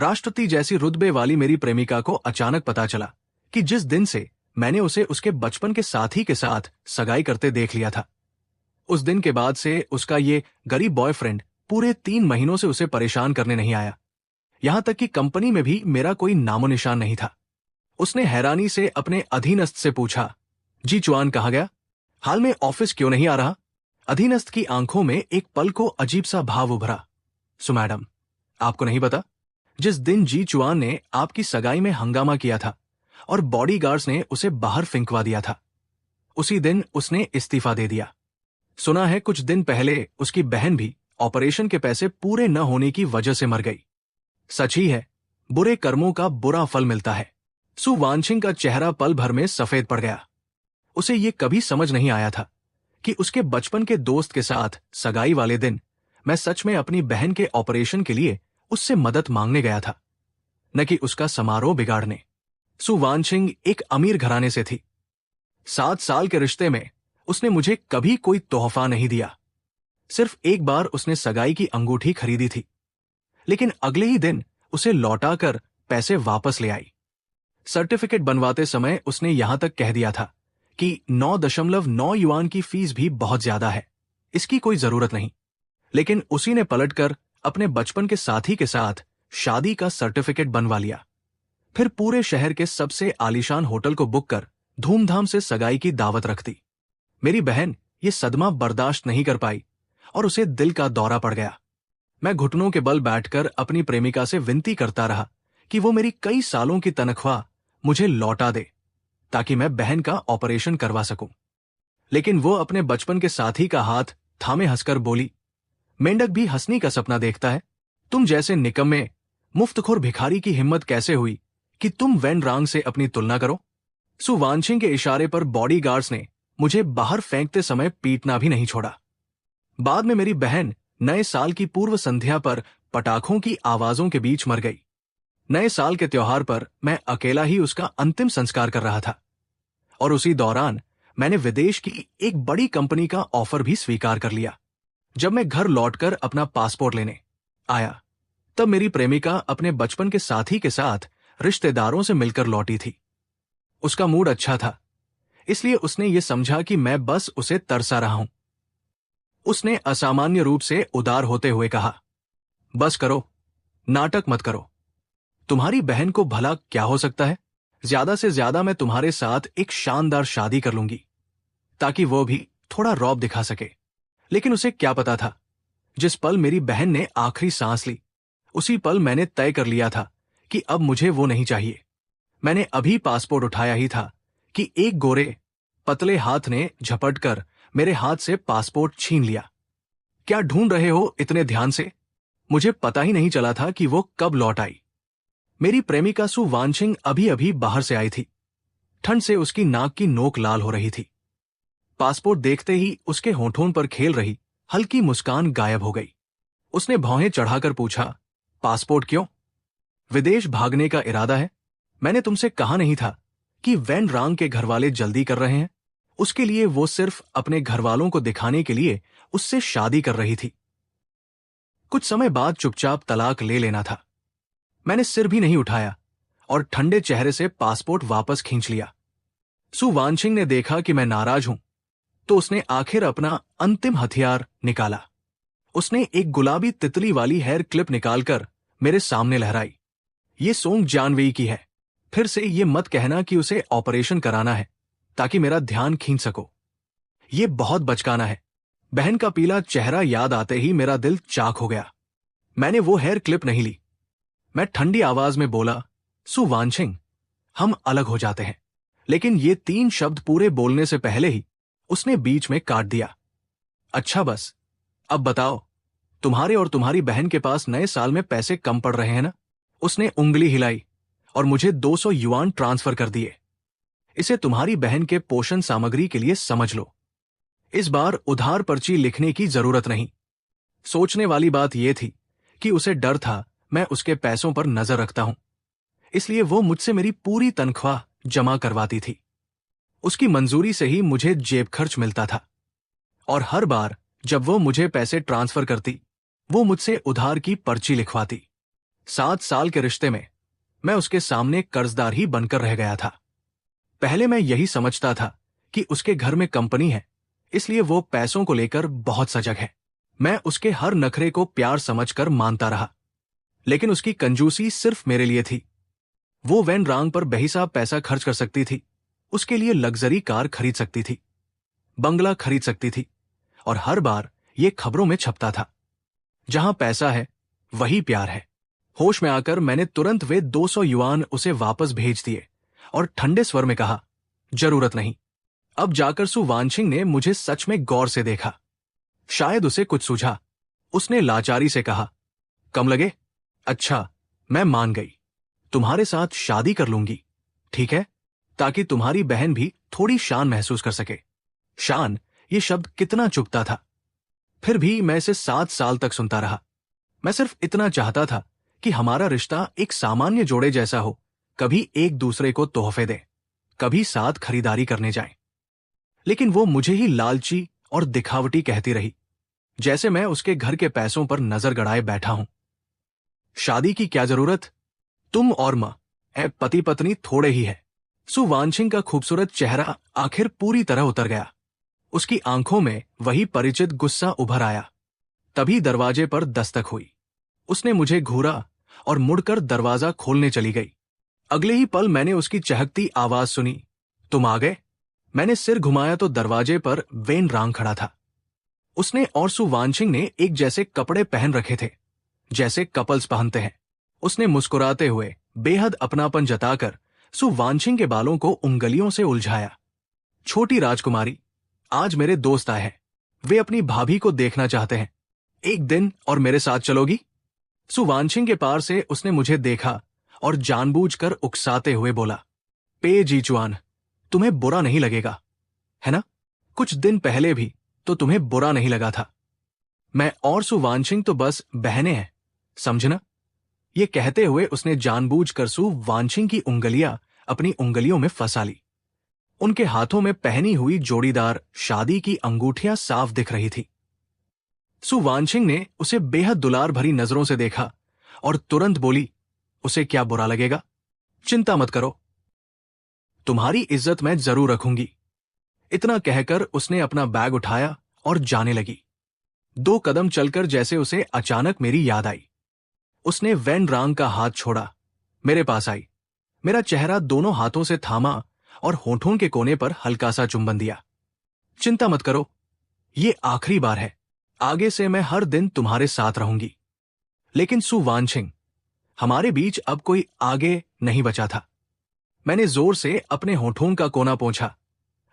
राष्ट्रपति जैसी रुतबे वाली मेरी प्रेमिका को अचानक पता चला कि जिस दिन से मैंने उसे उसके बचपन के साथी के साथ सगाई करते देख लिया था, उस दिन के बाद से उसका ये गरीब बॉयफ्रेंड पूरे 3 महीनों से उसे परेशान करने नहीं आया। यहां तक कि कंपनी में भी मेरा कोई नामो निशान नहीं था। उसने हैरानी से अपने अधीनस्थ से पूछा, जी चुआन कहाँ गया? हाल में ऑफिस क्यों नहीं आ रहा? अधीनस्थ की आंखों में एक पल को अजीब सा भाव उभरा। सो मैडम, आपको नहीं पता, जिस दिन जी चुआन ने आपकी सगाई में हंगामा किया था और बॉडीगार्ड्स ने उसे बाहर फेंकवा दिया था, उसी दिन उसने इस्तीफा दे दिया। सुना है कुछ दिन पहले उसकी बहन भी ऑपरेशन के पैसे पूरे न होने की वजह से मर गई। सच ही है, बुरे कर्मों का बुरा फल मिलता है। सु वानशिंग का चेहरा पल भर में सफेद पड़ गया। उसे ये कभी समझ नहीं आया था कि उसके बचपन के दोस्त के साथ सगाई वाले दिन मैं सच में अपनी बहन के ऑपरेशन के लिए उससे मदद मांगने गया था, न कि उसका समारोह बिगाड़ने। सु वानशिंग एक अमीर घराने से थी। 7 साल के रिश्ते में उसने मुझे कभी कोई तोहफा नहीं दिया। सिर्फ एक बार उसने सगाई की अंगूठी खरीदी थी, लेकिन अगले ही दिन उसे लौटाकर पैसे वापस ले आई। सर्टिफिकेट बनवाते समय उसने यहां तक कह दिया था कि 9.9 युआन की फीस भी बहुत ज्यादा है, इसकी कोई जरूरत नहीं। लेकिन उसी ने पलटकर अपने बचपन के साथी के साथ शादी का सर्टिफिकेट बनवा लिया। फिर पूरे शहर के सबसे आलीशान होटल को बुक कर धूमधाम से सगाई की दावत रख दी। मेरी बहन ये सदमा बर्दाश्त नहीं कर पाई और उसे दिल का दौरा पड़ गया। मैं घुटनों के बल बैठकर अपनी प्रेमिका से विनती करता रहा कि वो मेरी कई सालों की तनख्वाह मुझे लौटा दे ताकि मैं बहन का ऑपरेशन करवा सकूं। लेकिन वो अपने बचपन के साथी का हाथ थामे हंसकर बोली, मेंढक भी हंसनी का सपना देखता है। तुम जैसे निकम्मे मुफ्तखोर भिखारी की हिम्मत कैसे हुई कि तुम वैन रांग से अपनी तुलना करो? सु वानशिंग के इशारे पर बॉडीगार्ड्स ने मुझे बाहर फेंकते समय पीटना भी नहीं छोड़ा। बाद में मेरी बहन नए साल की पूर्व संध्या पर पटाखों की आवाजों के बीच मर गई। नए साल के त्योहार पर मैं अकेला ही उसका अंतिम संस्कार कर रहा था और उसी दौरान मैंने विदेश की एक बड़ी कंपनी का ऑफर भी स्वीकार कर लिया। जब मैं घर लौटकर अपना पासपोर्ट लेने आया, तब मेरी प्रेमिका अपने बचपन के साथी के साथ रिश्तेदारों से मिलकर लौटी थी। उसका मूड अच्छा था, इसलिए उसने ये समझा कि मैं बस उसे तरसा रहा हूं। उसने असामान्य रूप से उदार होते हुए कहा, बस करो, नाटक मत करो। तुम्हारी बहन को भला क्या हो सकता है? ज्यादा से ज्यादा मैं तुम्हारे साथ एक शानदार शादी कर लूंगी ताकि वो भी थोड़ा रौब दिखा सके। लेकिन उसे क्या पता था, जिस पल मेरी बहन ने आखिरी सांस ली, उसी पल मैंने तय कर लिया था कि अब मुझे वो नहीं चाहिए। मैंने अभी पासपोर्ट उठाया ही था कि एक गोरे पतले हाथ ने झपटकर मेरे हाथ से पासपोर्ट छीन लिया। क्या ढूंढ रहे हो इतने ध्यान से? मुझे पता ही नहीं चला था कि वो कब लौट आई। मेरी प्रेमिका सु वानशिंग अभी अभी बाहर से आई थी। ठंड से उसकी नाक की नोक लाल हो रही थी। पासपोर्ट देखते ही उसके होठों पर खेल रही हल्की मुस्कान गायब हो गई। उसने भौहें चढ़ाकर पूछा, पासपोर्ट क्यों? विदेश भागने का इरादा है? मैंने तुमसे कहा नहीं था कि वैन रांग के घरवाले जल्दी कर रहे हैं? उसके लिए वो सिर्फ अपने घरवालों को दिखाने के लिए उससे शादी कर रही थी। कुछ समय बाद चुपचाप तलाक ले लेना था। मैंने सिर भी नहीं उठाया और ठंडे चेहरे से पासपोर्ट वापस खींच लिया। सु वानशिंग ने देखा कि मैं नाराज हूं, तो उसने आखिर अपना अंतिम हथियार निकाला। उसने एक गुलाबी तितली वाली हेयर क्लिप निकालकर मेरे सामने लहराई। ये सोंग जानवेई की है। फिर से ये मत कहना कि उसे ऑपरेशन कराना है ताकि मेरा ध्यान खींच सको। ये बहुत बचकाना है। बहन का पीला चेहरा याद आते ही मेरा दिल चाक हो गया। मैंने वो हेयर क्लिप नहीं ली। मैं ठंडी आवाज में बोला, सु वानशिंग, हम अलग हो जाते हैं। लेकिन ये 3 शब्द पूरे बोलने से पहले ही उसने बीच में काट दिया। अच्छा बस, अब बताओ, तुम्हारे और तुम्हारी बहन के पास नए साल में पैसे कम पड़ रहे हैं ना? उसने उंगली हिलाई और मुझे 200 युआन ट्रांसफर कर दिए। इसे तुम्हारी बहन के पोषण सामग्री के लिए समझ लो। इस बार उधार पर्ची लिखने की जरूरत नहीं। सोचने वाली बात यह थी कि उसे डर था मैं उसके पैसों पर नजर रखता हूं, इसलिए वो मुझसे मेरी पूरी तनख्वाह जमा करवाती थी। उसकी मंजूरी से ही मुझे जेब खर्च मिलता था और हर बार जब वो मुझे पैसे ट्रांसफर करती, वो मुझसे उधार की पर्ची लिखवाती। 7 साल के रिश्ते में मैं उसके सामने कर्जदार ही बनकर रह गया था। पहले मैं यही समझता था कि उसके घर में कंपनी है, इसलिए वो पैसों को लेकर बहुत सजग है। मैं उसके हर नखरे को प्यार समझकर मानता रहा, लेकिन उसकी कंजूसी सिर्फ मेरे लिए थी। वो वैन रांग पर बेहिसाब पैसा खर्च कर सकती थी, उसके लिए लग्जरी कार खरीद सकती थी, बंगला खरीद सकती थी, और हर बार ये खबरों में छपता था, जहां पैसा है वही प्यार है। होश में आकर मैंने तुरंत वे 200 युआन उसे वापस भेज दिए और ठंडे स्वर में कहा, जरूरत नहीं। अब जाकर सु वानशिंग ने मुझे सच में गौर से देखा। शायद उसे कुछ सूझा। उसने लाचारी से कहा, कम लगे? अच्छा, मैं मान गई। तुम्हारे साथ शादी कर लूंगी, ठीक है? ताकि तुम्हारी बहन भी थोड़ी शान महसूस कर सके। शान, ये शब्द कितना चुभता था। फिर भी मैं इसे 7 साल तक सुनता रहा। मैं सिर्फ इतना चाहता था कि हमारा रिश्ता एक सामान्य जोड़े जैसा हो, कभी एक दूसरे को तोहफे दें, कभी साथ खरीदारी करने जाएं। लेकिन वो मुझे ही लालची और दिखावटी कहती रही, जैसे मैं उसके घर के पैसों पर नजर गड़ाए बैठा हूं। शादी की क्या जरूरत? तुम और मां पति पत्नी थोड़े ही है। सु वानशिंग का खूबसूरत चेहरा आखिर पूरी तरह उतर गया। उसकी आंखों में वही परिचित गुस्सा उभर आया। तभी दरवाजे पर दस्तक हुई। उसने मुझे घूरा और मुड़कर दरवाजा खोलने चली गई। अगले ही पल मैंने उसकी चहकती आवाज सुनी, तुम आ गए? मैंने सिर घुमाया तो दरवाजे पर वेन रांग खड़ा था। उसने और सु वानशिंग ने एक जैसे कपड़े पहन रखे थे, जैसे कपल्स पहनते हैं। उसने मुस्कुराते हुए बेहद अपनापन जताकर सु वानशिंग के बालों को उंगलियों से उलझाया। छोटी राजकुमारी, आज मेरे दोस्त आए हैं। वे अपनी भाभी को देखना चाहते हैं। एक दिन और मेरे साथ चलोगी? सु वानशिंग के पार से उसने मुझे देखा और जानबूझकर उकसाते हुए बोला, पे जीचुआन, तुम्हें बुरा नहीं लगेगा, है ना? कुछ दिन पहले भी तो तुम्हें बुरा नहीं लगा था। मैं और सु वानशिंग तो बस बहनें हैं, समझना? ये कहते हुए उसने जानबूझकर सु वानशिंग की उंगलियां अपनी उंगलियों में फंसा ली। उनके हाथों में पहनी हुई जोड़ीदार शादी की अंगूठियां साफ दिख रही थी। सु वानशिंग ने उसे बेहद दुलार भरी नजरों से देखा और तुरंत बोली, उसे क्या बुरा लगेगा? चिंता मत करो, तुम्हारी इज्जत मैं जरूर रखूंगी। इतना कहकर उसने अपना बैग उठाया और जाने लगी। 2 कदम चलकर जैसे उसे अचानक मेरी याद आई। उसने वैन रांग का हाथ छोड़ा, मेरे पास आई, मेरा चेहरा दोनों हाथों से थामा और होठों के कोने पर हल्का सा चुंबन दिया। चिंता मत करो, ये आखिरी बार है। आगे से मैं हर दिन तुम्हारे साथ रहूंगी। लेकिन सु वानशिंग, हमारे बीच अब कोई आगे नहीं बचा था। मैंने जोर से अपने होठों का कोना पोंछा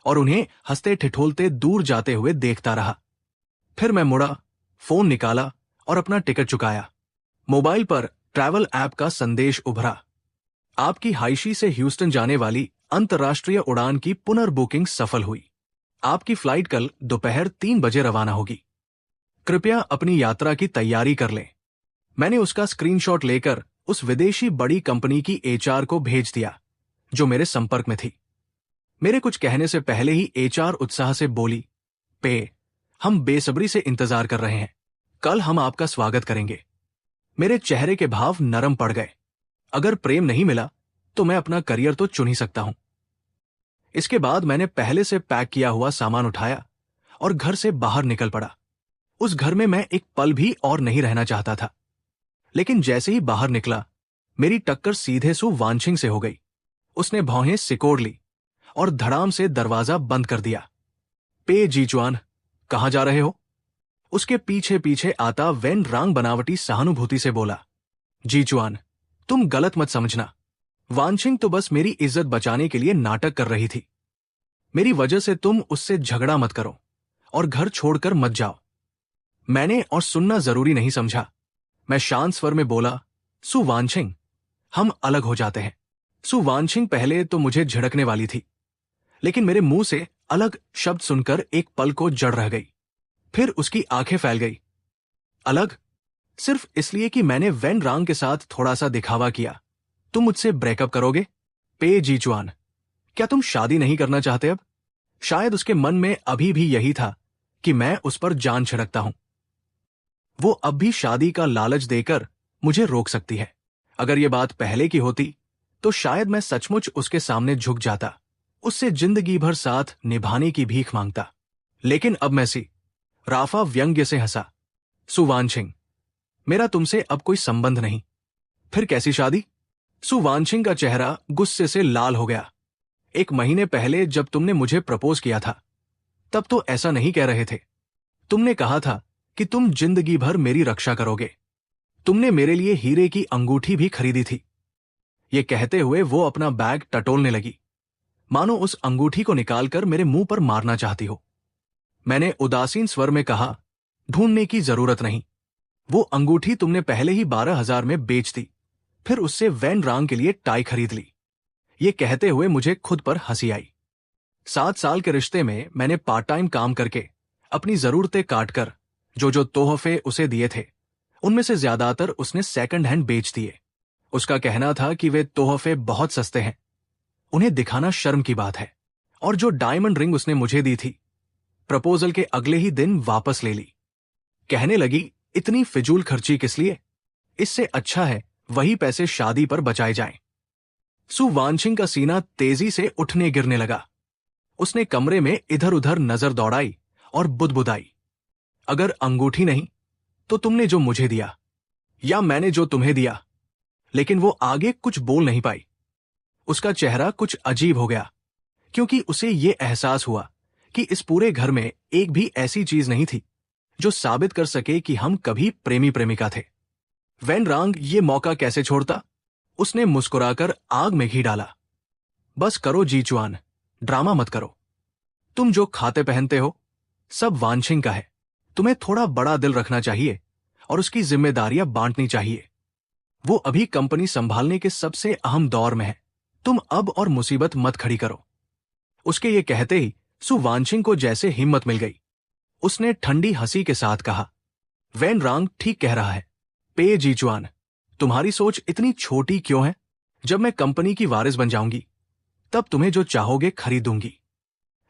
और उन्हें हंसते ठिठोलते दूर जाते हुए देखता रहा। फिर मैं मुड़ा, फोन निकाला और अपना टिकट चुकाया। मोबाइल पर ट्रैवल ऐप का संदेश उभरा, आपकी हाइशी से ह्यूस्टन जाने वाली अंतर्राष्ट्रीय उड़ान की पुनर्बुकिंग सफल हुई। आपकी फ्लाइट कल दोपहर 3 बजे रवाना होगी। कृपया अपनी यात्रा की तैयारी कर लें। मैंने उसका स्क्रीनशॉट लेकर उस विदेशी बड़ी कंपनी की एचआर को भेज दिया जो मेरे संपर्क में थी। मेरे कुछ कहने से पहले ही एचआर उत्साह से बोली, पे, हम बेसब्री से इंतजार कर रहे हैं। कल हम आपका स्वागत करेंगे। मेरे चेहरे के भाव नरम पड़ गए। अगर प्रेम नहीं मिला तो मैं अपना करियर तो चुन ही सकता हूं। इसके बाद मैंने पहले से पैक किया हुआ सामान उठाया और घर से बाहर निकल पड़ा। उस घर में मैं एक पल भी और नहीं रहना चाहता था। लेकिन जैसे ही बाहर निकला, मेरी टक्कर सीधे सु वानशिंग से हो गई। उसने भौहें सिकोड़ ली और धड़ाम से दरवाजा बंद कर दिया। पे जीचुआन, कहां जा रहे हो? उसके पीछे पीछे आता वेन रांग बनावटी सहानुभूति से बोला, जीचुआन, तुम गलत मत समझना। वानशिंग तो बस मेरी इज्जत बचाने के लिए नाटक कर रही थी। मेरी वजह से तुम उससे झगड़ा मत करो और घर छोड़कर मत जाओ। मैंने और सुनना जरूरी नहीं समझा। मैं शांत स्वर में बोला, सु वानशिंग, हम अलग हो जाते हैं। सु वानशिंग पहले तो मुझे झिड़कने वाली थी, लेकिन मेरे मुंह से अलग शब्द सुनकर एक पल को जड़ रह गई। फिर उसकी आंखें फैल गई। अलग? सिर्फ इसलिए कि मैंने वेन रांग के साथ थोड़ा सा दिखावा किया, तुम मुझसे ब्रेकअप करोगे? पे जीचुआन, क्या तुम शादी नहीं करना चाहते अब? शायद उसके मन में अभी भी यही था कि मैं उस पर जान छिड़कता हूं। वो अब भी शादी का लालच देकर मुझे रोक सकती है। अगर ये बात पहले की होती तो शायद मैं सचमुच उसके सामने झुक जाता, उससे जिंदगी भर साथ निभाने की भीख मांगता। लेकिन अब मैं सी राफा व्यंग्य से हंसा। सुवानशिंग, मेरा तुमसे अब कोई संबंध नहीं। फिर कैसी शादी? सुवानशिंग का चेहरा गुस्से से लाल हो गया। 1 महीने पहले जब तुमने मुझे प्रपोज किया था तब तो ऐसा नहीं कह रहे थे। तुमने कहा था कि तुम जिंदगी भर मेरी रक्षा करोगे। तुमने मेरे लिए हीरे की अंगूठी भी खरीदी थी। ये कहते हुए वो अपना बैग टटोलने लगी, मानो उस अंगूठी को निकालकर मेरे मुंह पर मारना चाहती हो। मैंने उदासीन स्वर में कहा, ढूंढने की जरूरत नहीं। वो अंगूठी तुमने पहले ही 12,000 में बेच दी, फिर उससे वैन रांग के लिए टाई खरीद ली। ये कहते हुए मुझे खुद पर हंसी आई। 7 साल के रिश्ते में मैंने पार्ट टाइम काम करके अपनी जरूरतें काटकर जो तोहफे उसे दिए थे उनमें से ज्यादातर उसने सेकंड हैंड बेच दिए। उसका कहना था कि वे तोहफे बहुत सस्ते हैं, उन्हें दिखाना शर्म की बात है। और जो डायमंड रिंग उसने मुझे दी थी, प्रपोजल के अगले ही दिन वापस ले ली। कहने लगी, इतनी फिजूल खर्ची किस लिए? इससे अच्छा है वही पैसे शादी पर बचाए जाएं। सुवानशिंग का सीना तेजी से उठने गिरने लगा। उसने कमरे में इधर उधर नजर दौड़ाई और बुदबुदाई, अगर अंगूठी नहीं तो तुमने जो मुझे दिया या मैंने जो तुम्हें दिया। लेकिन वो आगे कुछ बोल नहीं पाई। उसका चेहरा कुछ अजीब हो गया, क्योंकि उसे ये एहसास हुआ कि इस पूरे घर में एक भी ऐसी चीज नहीं थी जो साबित कर सके कि हम कभी प्रेमी प्रेमिका थे। वैन रांग ये मौका कैसे छोड़ता? उसने मुस्कुराकर आग में घी डाला। बस करो जीचुआन, ड्रामा मत करो। तुम जो खाते पहनते हो सब वानशिंग का है। तुम्हें थोड़ा बड़ा दिल रखना चाहिए और उसकी जिम्मेदारियां बांटनी चाहिए। वो अभी कंपनी संभालने के सबसे अहम दौर में है। तुम अब और मुसीबत मत खड़ी करो। उसके ये कहते ही सुवानशिंग को जैसे हिम्मत मिल गई। उसने ठंडी हंसी के साथ कहा, वैन रांग ठीक कह रहा है। पे जीचुआन, तुम्हारी सोच इतनी छोटी क्यों है? जब मैं कंपनी की वारिस बन जाऊंगी तब तुम्हें जो चाहोगे खरीदूंगी।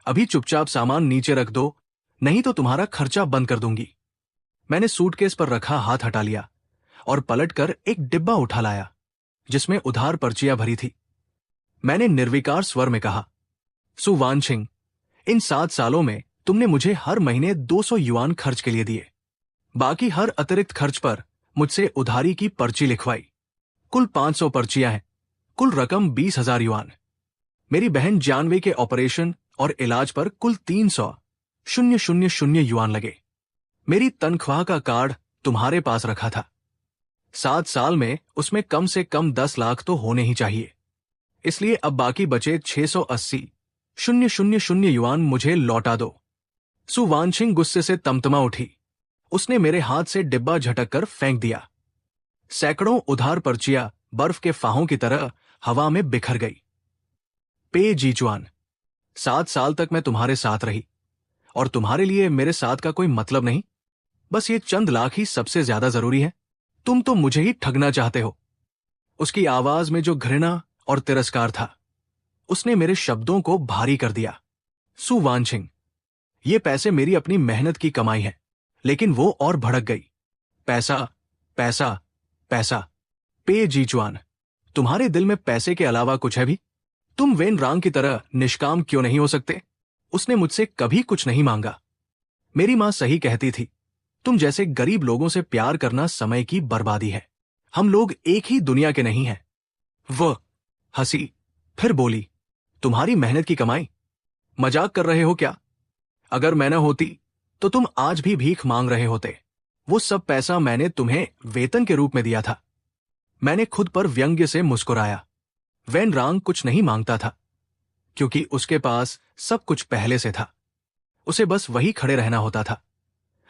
अभी चुपचाप सामान नीचे रख दो, नहीं तो तुम्हारा खर्चा बंद कर दूंगी। मैंने सूटकेस पर रखा हाथ हटा लिया और पलटकर एक डिब्बा उठा लाया जिसमें उधार पर्चियां भरी थी। मैंने निर्विकार स्वर में कहा, सुवानशिंग, इन 7 सालों में तुमने मुझे हर महीने 200 युआन खर्च के लिए दिए। बाकी हर अतिरिक्त खर्च पर मुझसे उधारी की पर्ची लिखवाई। कुल 500 पर्चियां हैं, कुल रकम 20,000 युआन। मेरी बहन जानवे के ऑपरेशन और इलाज पर कुल 300,000 युआन लगे। मेरी तनख्वाह का कार्ड तुम्हारे पास रखा था। 7 साल में उसमें कम से कम 10 लाख तो होने ही चाहिए। इसलिए अब बाकी बचे 680,000 युआन मुझे लौटा दो। सुवानशिंग गुस्से से तमतमा उठी। उसने मेरे हाथ से डिब्बा झटक कर फेंक दिया। सैकड़ों उधार पर्चियां बर्फ के फाहों की तरह हवा में बिखर गई। पे जीचुआन, 7 साल तक मैं तुम्हारे साथ रही और तुम्हारे लिए मेरे साथ का कोई मतलब नहीं। बस ये चंद लाख ही सबसे ज्यादा जरूरी है। तुम तो मुझे ही ठगना चाहते हो। उसकी आवाज में जो घृणा और तिरस्कार था उसने मेरे शब्दों को भारी कर दिया। सुवानशिंग, ये पैसे मेरी अपनी मेहनत की कमाई है। लेकिन वो और भड़क गई। पैसा, पैसा, पैसा। पे जीचुआन, तुम्हारे दिल में पैसे के अलावा कुछ है भी? तुम वेन रांग की तरह निष्काम क्यों नहीं हो सकते? उसने मुझसे कभी कुछ नहीं मांगा। मेरी मां सही कहती थी, तुम जैसे गरीब लोगों से प्यार करना समय की बर्बादी है। हम लोग एक ही दुनिया के नहीं हैं। वह हंसी, फिर बोली, तुम्हारी मेहनत की कमाई? मजाक कर रहे हो क्या? अगर मैं न होती तो तुम आज भी भीख मांग रहे होते। वो सब पैसा मैंने तुम्हें वेतन के रूप में दिया था। मैंने खुद पर व्यंग्य से मुस्कुराया। वैन रांग कुछ नहीं मांगता था, क्योंकि उसके पास सब कुछ पहले से था। उसे बस वही खड़े रहना होता था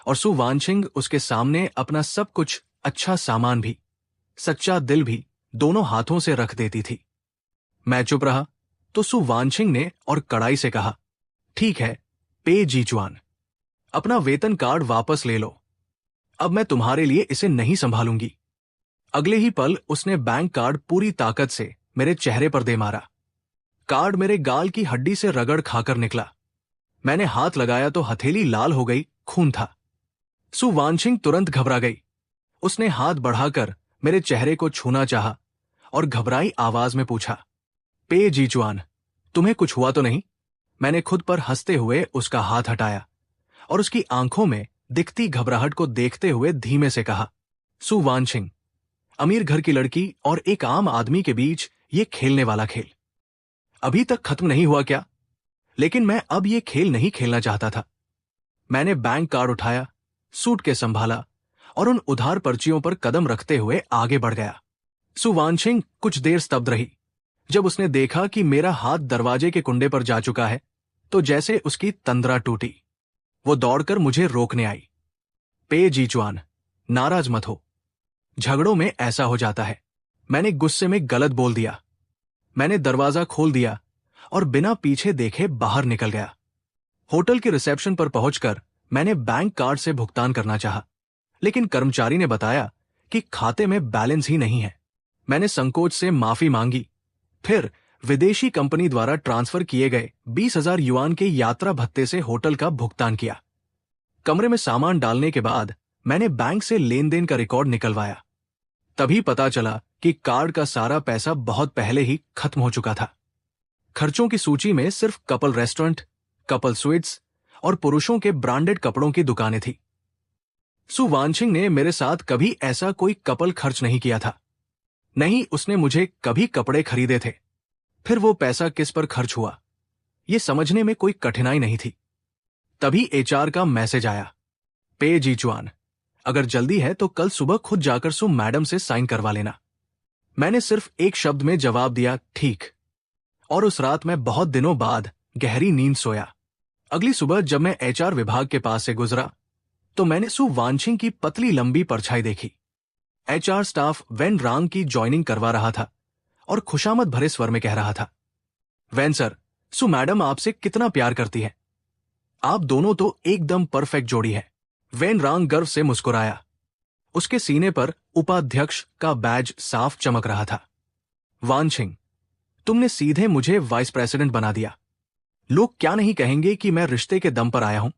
और सुवानशिंग उसके सामने अपना सब कुछ, अच्छा सामान भी, सच्चा दिल भी दोनों हाथों से रख देती थी। मैं चुप रहा तो सुवानशिंग ने और कड़ाई से कहा, ठीक है पे जीचुआन, अपना वेतन कार्ड वापस ले लो। अब मैं तुम्हारे लिए इसे नहीं संभालूंगी। अगले ही पल उसने बैंक कार्ड पूरी ताकत से मेरे चेहरे पर दे मारा। कार्ड मेरे गाल की हड्डी से रगड़ खाकर निकला। मैंने हाथ लगाया तो हथेली लाल हो गई, खून था। सुवानशिंग तुरंत घबरा गई। उसने हाथ बढ़ाकर मेरे चेहरे को छूना चाहा, और घबराई आवाज में पूछा, पे जीचुआन, तुम्हें कुछ हुआ तो नहीं? मैंने खुद पर हंसते हुए उसका हाथ हटाया और उसकी आंखों में दिखती घबराहट को देखते हुए धीमे से कहा, सु वानशिंग, अमीर घर की लड़की और एक आम आदमी के बीच ये खेलने वाला खेल अभी तक खत्म नहीं हुआ क्या? लेकिन मैं अब ये खेल नहीं खेलना चाहता था। मैंने बैंक कार्ड उठाया, सूटकेस संभाला और उन उधार पर्चियों पर कदम रखते हुए आगे बढ़ गया। सु वानशिंग कुछ देर स्तब्ध रही। जब उसने देखा कि मेरा हाथ दरवाजे के कुंडे पर जा चुका है, तो जैसे उसकी तंद्रा टूटी। वो दौड़कर मुझे रोकने आई। पे जीचुआन, नाराज मत हो, झगड़ों में ऐसा हो जाता है। मैंने गुस्से में गलत बोल दिया। मैंने दरवाजा खोल दिया और बिना पीछे देखे बाहर निकल गया। होटल के रिसेप्शन पर पहुंचकर मैंने बैंक कार्ड से भुगतान करना चाहा, लेकिन कर्मचारी ने बताया कि खाते में बैलेंस ही नहीं है। मैंने संकोच से माफी मांगी, फिर विदेशी कंपनी द्वारा ट्रांसफर किए गए 20,000 युआन के यात्रा भत्ते से होटल का भुगतान किया। कमरे में सामान डालने के बाद मैंने बैंक से लेन देन का रिकॉर्ड निकलवाया। तभी पता चला कि कार्ड का सारा पैसा बहुत पहले ही खत्म हो चुका था। खर्चों की सूची में सिर्फ कपल रेस्टोरेंट, कपल स्वीट्स और पुरुषों के ब्रांडेड कपड़ों की दुकानें थी। सु वानशिंग ने मेरे साथ कभी ऐसा कोई कपल खर्च नहीं किया था। नहीं, उसने मुझे कभी कपड़े खरीदे थे। फिर वो पैसा किस पर खर्च हुआ, ये समझने में कोई कठिनाई नहीं थी। तभी एचआर का मैसेज आया, पे जीचुआन, अगर जल्दी है तो कल सुबह खुद जाकर सु मैडम से साइन करवा लेना। मैंने सिर्फ एक शब्द में जवाब दिया, ठीक। और उस रात मैं बहुत दिनों बाद गहरी नींद सोया। अगली सुबह जब मैं एचआर विभाग के पास से गुजरा तो मैंने सु वानशिंग की पतली लंबी परछाई देखी। एचआर स्टाफ वेन रांग की ज्वाइनिंग करवा रहा था और खुशामद भरे स्वर में कह रहा था, वेन सर, सु मैडम आपसे कितना प्यार करती है। आप दोनों तो एकदम परफेक्ट जोड़ी है। वेन रांग गर्व से मुस्कुराया। उसके सीने पर उपाध्यक्ष का बैज साफ चमक रहा था। वानशिंग, तुमने सीधे मुझे वाइस प्रेसिडेंट बना दिया। लोग क्या नहीं कहेंगे कि मैं रिश्ते के दम पर आया हूं।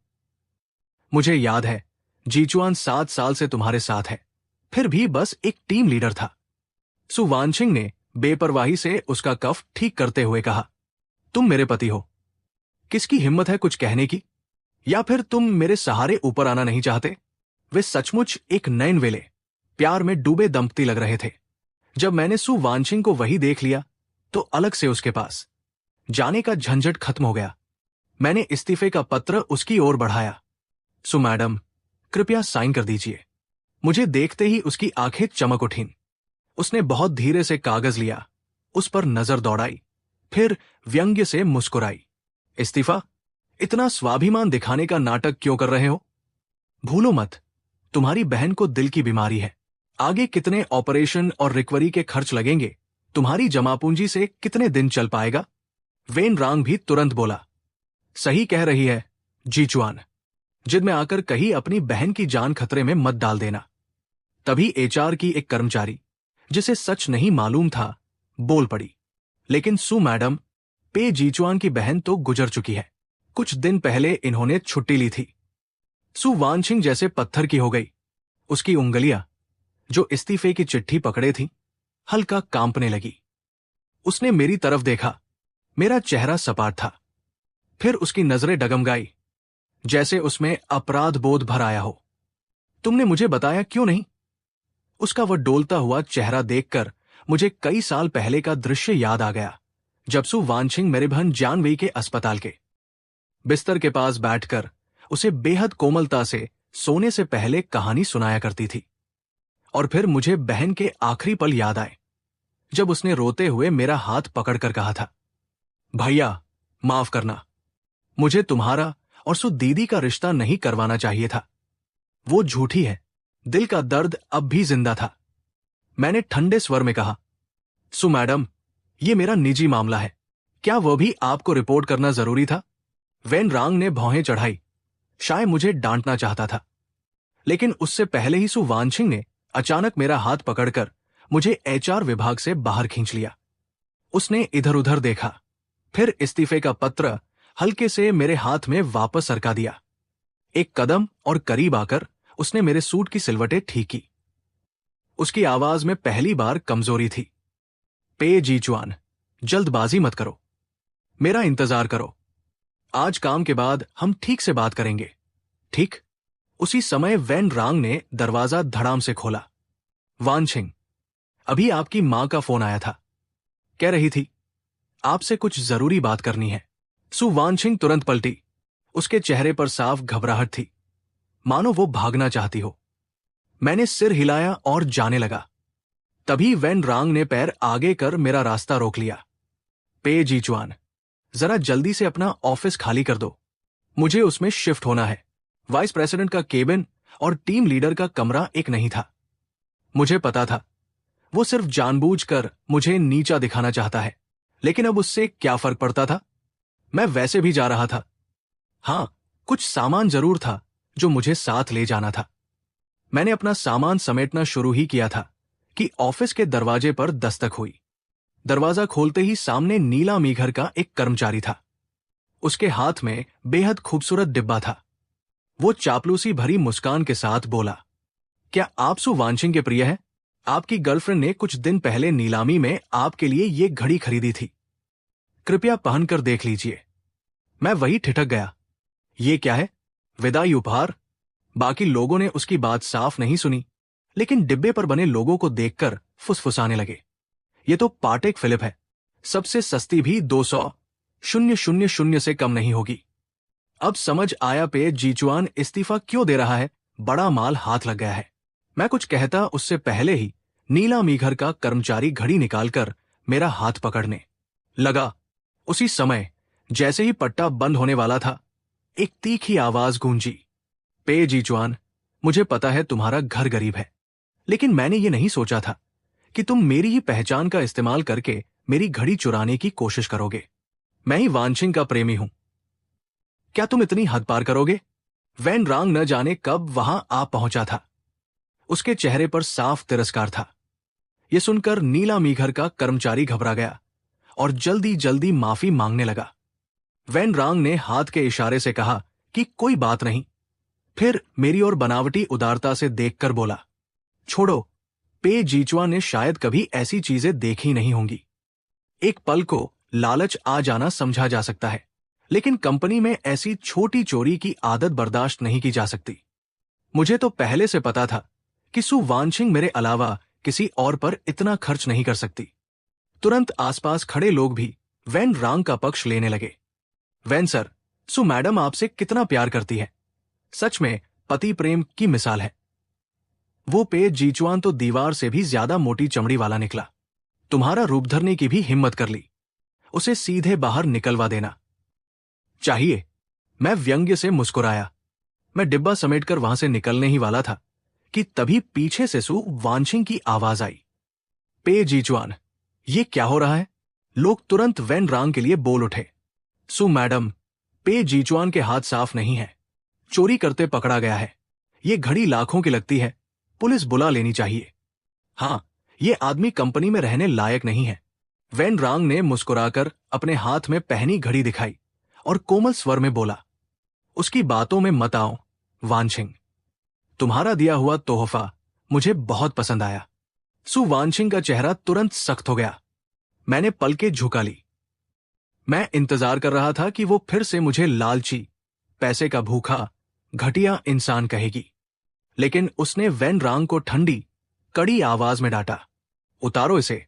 मुझे याद है, जीचुआन 7 साल से तुम्हारे साथ है, फिर भी बस एक टीम लीडर था। सु वानशिंग ने बेपरवाही से उसका कफ ठीक करते हुए कहा, तुम मेरे पति हो। किसकी हिम्मत है कुछ कहने की? या फिर तुम मेरे सहारे ऊपर आना नहीं चाहते? वे सचमुच एक नयन वेले प्यार में डूबे दंपति लग रहे थे। जब मैंने सु वानशिंग को वही देख लिया तो अलग से उसके पास जाने का झंझट खत्म हो गया। मैंने इस्तीफे का पत्र उसकी ओर बढ़ाया। सु मैडम, कृपया साइन कर दीजिए। मुझे देखते ही उसकी आंखें चमक उठीं। उसने बहुत धीरे से कागज लिया, उस पर नजर दौड़ाई, फिर व्यंग्य से मुस्कुराई। इस्तीफा? इतना स्वाभिमान दिखाने का नाटक क्यों कर रहे हो? भूलो मत, तुम्हारी बहन को दिल की बीमारी है। आगे कितने ऑपरेशन और रिकवरी के खर्च लगेंगे, तुम्हारी जमा पूंजी से कितने दिन चल पाएगा? वेन रांग भी तुरंत बोला, सही कह रही है जीचुआन, जिद में आकर कहीं अपनी बहन की जान खतरे में मत डाल देना। तभी एचआर की एक कर्मचारी, जिसे सच नहीं मालूम था, बोल पड़ी, लेकिन सु मैडम, पे जीचुआन की बहन तो गुजर चुकी है। कुछ दिन पहले इन्होंने छुट्टी ली थी। सु वानशिंग जैसे पत्थर की हो गई। उसकी उंगलियां, जो इस्तीफे की चिट्ठी पकड़े थीं, हल्का कांपने लगी। उसने मेरी तरफ देखा। मेरा चेहरा सपाट था। फिर उसकी नजरें डगमगाई, जैसे उसमें अपराध बोध भर आया हो। तुमने मुझे बताया क्यों नहीं? उसका वह डोलता हुआ चेहरा देखकर मुझे कई साल पहले का दृश्य याद आ गया, जब सु वानशिंग मेरे बहन जानवेई के अस्पताल के बिस्तर के पास बैठकर उसे बेहद कोमलता से सोने से पहले कहानी सुनाया करती थी। और फिर मुझे बहन के आखिरी पल याद आए, जब उसने रोते हुए मेरा हाथ पकड़कर कहा था, भैया माफ करना, मुझे तुम्हारा और सु दीदी का रिश्ता नहीं करवाना चाहिए था। वो झूठी है। दिल का दर्द अब भी जिंदा था। मैंने ठंडे स्वर में कहा, सु मैडम, ये मेरा निजी मामला है। क्या वह भी आपको रिपोर्ट करना जरूरी था? वेन रांग ने भौहें चढ़ाई। शायद मुझे डांटना चाहता था, लेकिन उससे पहले ही सु वानशिंग ने अचानक मेरा हाथ पकड़कर मुझे एचआर विभाग से बाहर खींच लिया। उसने इधर उधर देखा, फिर इस्तीफे का पत्र हल्के से मेरे हाथ में वापस सरका दिया। एक कदम और करीब आकर उसने मेरे सूट की सिलवटें ठीक की। उसकी आवाज में पहली बार कमजोरी थी। पे जीचुआन, जल्दबाजी मत करो, मेरा इंतजार करो। आज काम के बाद हम ठीक से बात करेंगे, ठीक? उसी समय वैन रांग ने दरवाजा धड़ाम से खोला। वानछिंग, अभी आपकी मां का फोन आया था, कह रही थी आपसे कुछ जरूरी बात करनी है। सु वानछिंग तुरंत पलटी। उसके चेहरे पर साफ घबराहट थी, मानो वो भागना चाहती हो। मैंने सिर हिलाया और जाने लगा। तभी वैन रांग ने पैर आगे कर मेरा रास्ता रोक लिया। पे जीचुआन, जरा जल्दी से अपना ऑफिस खाली कर दो, मुझे उसमें शिफ्ट होना है। वाइस प्रेसिडेंट का केबिन और टीम लीडर का कमरा एक नहीं था। मुझे पता था वो सिर्फ जानबूझकर मुझे नीचा दिखाना चाहता है, लेकिन अब उससे क्या फर्क पड़ता था? मैं वैसे भी जा रहा था। हां, कुछ सामान जरूर था जो मुझे साथ ले जाना था। मैंने अपना सामान समेटना शुरू ही किया था कि ऑफिस के दरवाजे पर दस्तक हुई। दरवाजा खोलते ही सामने नीला मीघर का एक कर्मचारी था। उसके हाथ में बेहद खूबसूरत डिब्बा था। वो चापलूसी भरी मुस्कान के साथ बोला, क्या आप सु वानछिंग के प्रिय हैं? आपकी गर्लफ्रेंड ने कुछ दिन पहले नीलामी में आपके लिए ये घड़ी खरीदी थी, कृपया पहनकर देख लीजिए। मैं वही ठिठक गया। ये क्या है? विदाई उपहार? बाकी लोगों ने उसकी बात साफ नहीं सुनी, लेकिन डिब्बे पर बने लोगों को देखकर फुसफुसाने लगे। ये तो पाटेक फिलिप है, सबसे सस्ती भी 200,000 से कम नहीं होगी। अब समझ आया पे जीचुआन इस्तीफा क्यों दे रहा है, बड़ा माल हाथ लग गया है। मैं कुछ कहता उससे पहले ही नीला मीघर का कर्मचारी घड़ी निकालकर मेरा हाथ पकड़ने लगा। उसी समय जैसे ही पट्टा बंद होने वाला था, एक तीखी आवाज गूंजी, पे जीचुआन, मुझे पता है तुम्हारा घर गरीब है, लेकिन मैंने ये नहीं सोचा था कि तुम मेरी ही पहचान का इस्तेमाल करके मेरी घड़ी चुराने की कोशिश करोगे। मैं ही वानछिंग का प्रेमी हूं। क्या तुम इतनी हद पार करोगे? वैन रांग न जाने कब वहां आ पहुंचा था। उसके चेहरे पर साफ तिरस्कार था। यह सुनकर नीला मीघर का कर्मचारी घबरा गया और जल्दी जल्दी माफी मांगने लगा। वैन रांग ने हाथ के इशारे से कहा कि कोई बात नहीं, फिर मेरी ओर बनावटी उदारता से देखकर बोला, छोड़ो, पे जीचुआ ने शायद कभी ऐसी चीजें देखी नहीं होंगी। एक पल को लालच आ जाना समझा जा सकता है, लेकिन कंपनी में ऐसी छोटी चोरी की आदत बर्दाश्त नहीं की जा सकती। मुझे तो पहले से पता था कि सु वानछिंग मेरे अलावा किसी और पर इतना खर्च नहीं कर सकती। तुरंत आसपास खड़े लोग भी वैन रांग का पक्ष लेने लगे। वैन सर, सु मैडम आपसे कितना प्यार करती है, सच में पति प्रेम की मिसाल है। वो पे जीचुआन तो दीवार से भी ज्यादा मोटी चमड़ी वाला निकला। तुम्हारा रूप धरने की भी हिम्मत कर ली, उसे सीधे बाहर निकलवा देना चाहिए। मैं व्यंग्य से मुस्कुराया। मैं डिब्बा समेटकर वहां से निकलने ही वाला था कि तभी पीछे से सु वानछिंग की आवाज आई, पे जीचुआन, ये क्या हो रहा है? लोग तुरंत वैन रांग के लिए बोल उठे, सु मैडम, पे जीचुआन के हाथ साफ नहीं है, चोरी करते पकड़ा गया है। ये घड़ी लाखों की लगती है, पुलिस बुला लेनी चाहिए। हां, ये आदमी कंपनी में रहने लायक नहीं है। वैन रांग ने मुस्कुराकर अपने हाथ में पहनी घड़ी दिखाई और कोमल स्वर में बोला, उसकी बातों में मत आओ वानछिंग, तुम्हारा दिया हुआ तोहफा मुझे बहुत पसंद आया। सु वानछिंग का चेहरा तुरंत सख्त हो गया। मैंने पलकें झुका ली। मैं इंतजार कर रहा था कि वो फिर से मुझे लालची, पैसे का भूखा, घटिया इंसान कहेगी, लेकिन उसने वैन रांग को ठंडी, कड़ी आवाज में डांटा, उतारो इसे।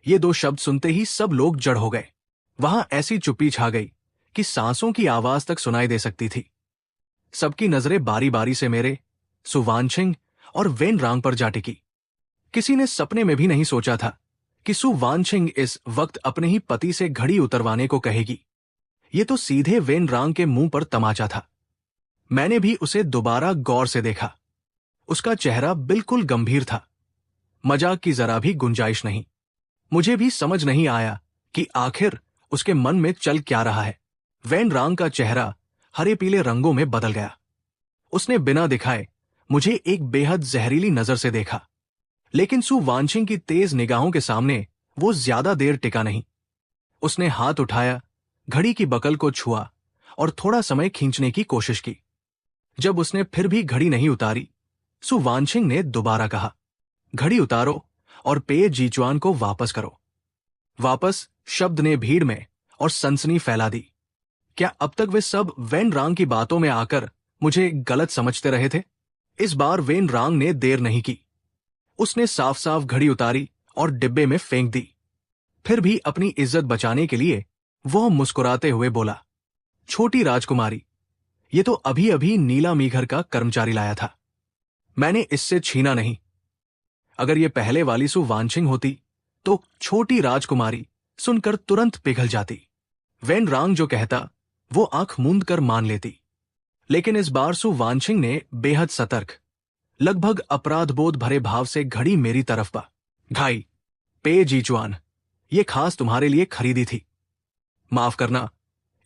ये दो शब्द सुनते ही सब लोग जड़ हो गए। वहां ऐसी चुप्पी छा गई कि सांसों की आवाज तक सुनाई दे सकती थी। सबकी नजरें बारी बारी से मेरे, सु वानछिंग और वैन रांग पर जा टिकी। किसी ने सपने में भी नहीं सोचा था कि सु वानछिंग इस वक्त अपने ही पति से घड़ी उतरवाने को कहेगी। ये तो सीधे वैन रांग के मुंह पर तमाचा था। मैंने भी उसे दोबारा गौर से देखा। उसका चेहरा बिल्कुल गंभीर था, मजाक की जरा भी गुंजाइश नहीं। मुझे भी समझ नहीं आया कि आखिर उसके मन में चल क्या रहा है। वैन रांग का चेहरा हरे पीले रंगों में बदल गया। उसने बिना दिखाए मुझे एक बेहद जहरीली नजर से देखा, लेकिन सु वानछिंग की तेज निगाहों के सामने वो ज्यादा देर टिका नहीं। उसने हाथ उठाया, घड़ी की बकल को छुआ और थोड़ा समय खींचने की कोशिश की। जब उसने फिर भी घड़ी नहीं उतारी, सु वानछिंग ने दोबारा कहा, घड़ी उतारो और पे जीचुआन को वापस करो। वापस शब्द ने भीड़ में और सनसनी फैला दी। क्या अब तक वे सब वेन रांग की बातों में आकर मुझे गलत समझते रहे थे? इस बार वेन रांग ने देर नहीं की। उसने साफ साफ घड़ी उतारी और डिब्बे में फेंक दी। फिर भी अपनी इज्जत बचाने के लिए वह मुस्कुराते हुए बोला, छोटी राजकुमारी, ये तो अभी अभी नीलामीघर का कर्मचारी लाया था, मैंने इससे छीना नहीं। अगर ये पहले वाली सु वांशिंग होती तो छोटी राजकुमारी सुनकर तुरंत पिघल जाती। वेन रांग जो कहता वो आंख मूंद कर मान लेती। लेकिन इस बार सु वांशिंग ने बेहद सतर्क, लगभग अपराधबोध भरे भाव से घड़ी मेरी तरफ पा। ढाई पे जीचुआन, ये खास तुम्हारे लिए खरीदी थी। माफ करना,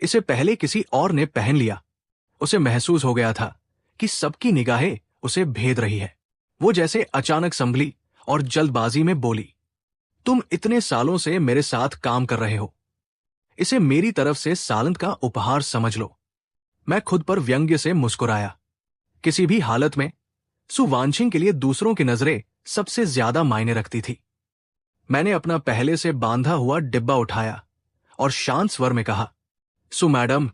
इसे पहले किसी और ने पहन लिया। उसे महसूस हो गया था कि सबकी निगाहें उसे भेद रही है। वो जैसे अचानक संभली और जल्दबाजी में बोली, तुम इतने सालों से मेरे साथ काम कर रहे हो, इसे मेरी तरफ से सालंत का उपहार समझ लो। मैं खुद पर व्यंग्य से मुस्कुराया। किसी भी हालत में सु वांशिंग के लिए दूसरों की नजरें सबसे ज्यादा मायने रखती थी। मैंने अपना पहले से बांधा हुआ डिब्बा उठाया और शांत स्वर में कहा, सु मैडम,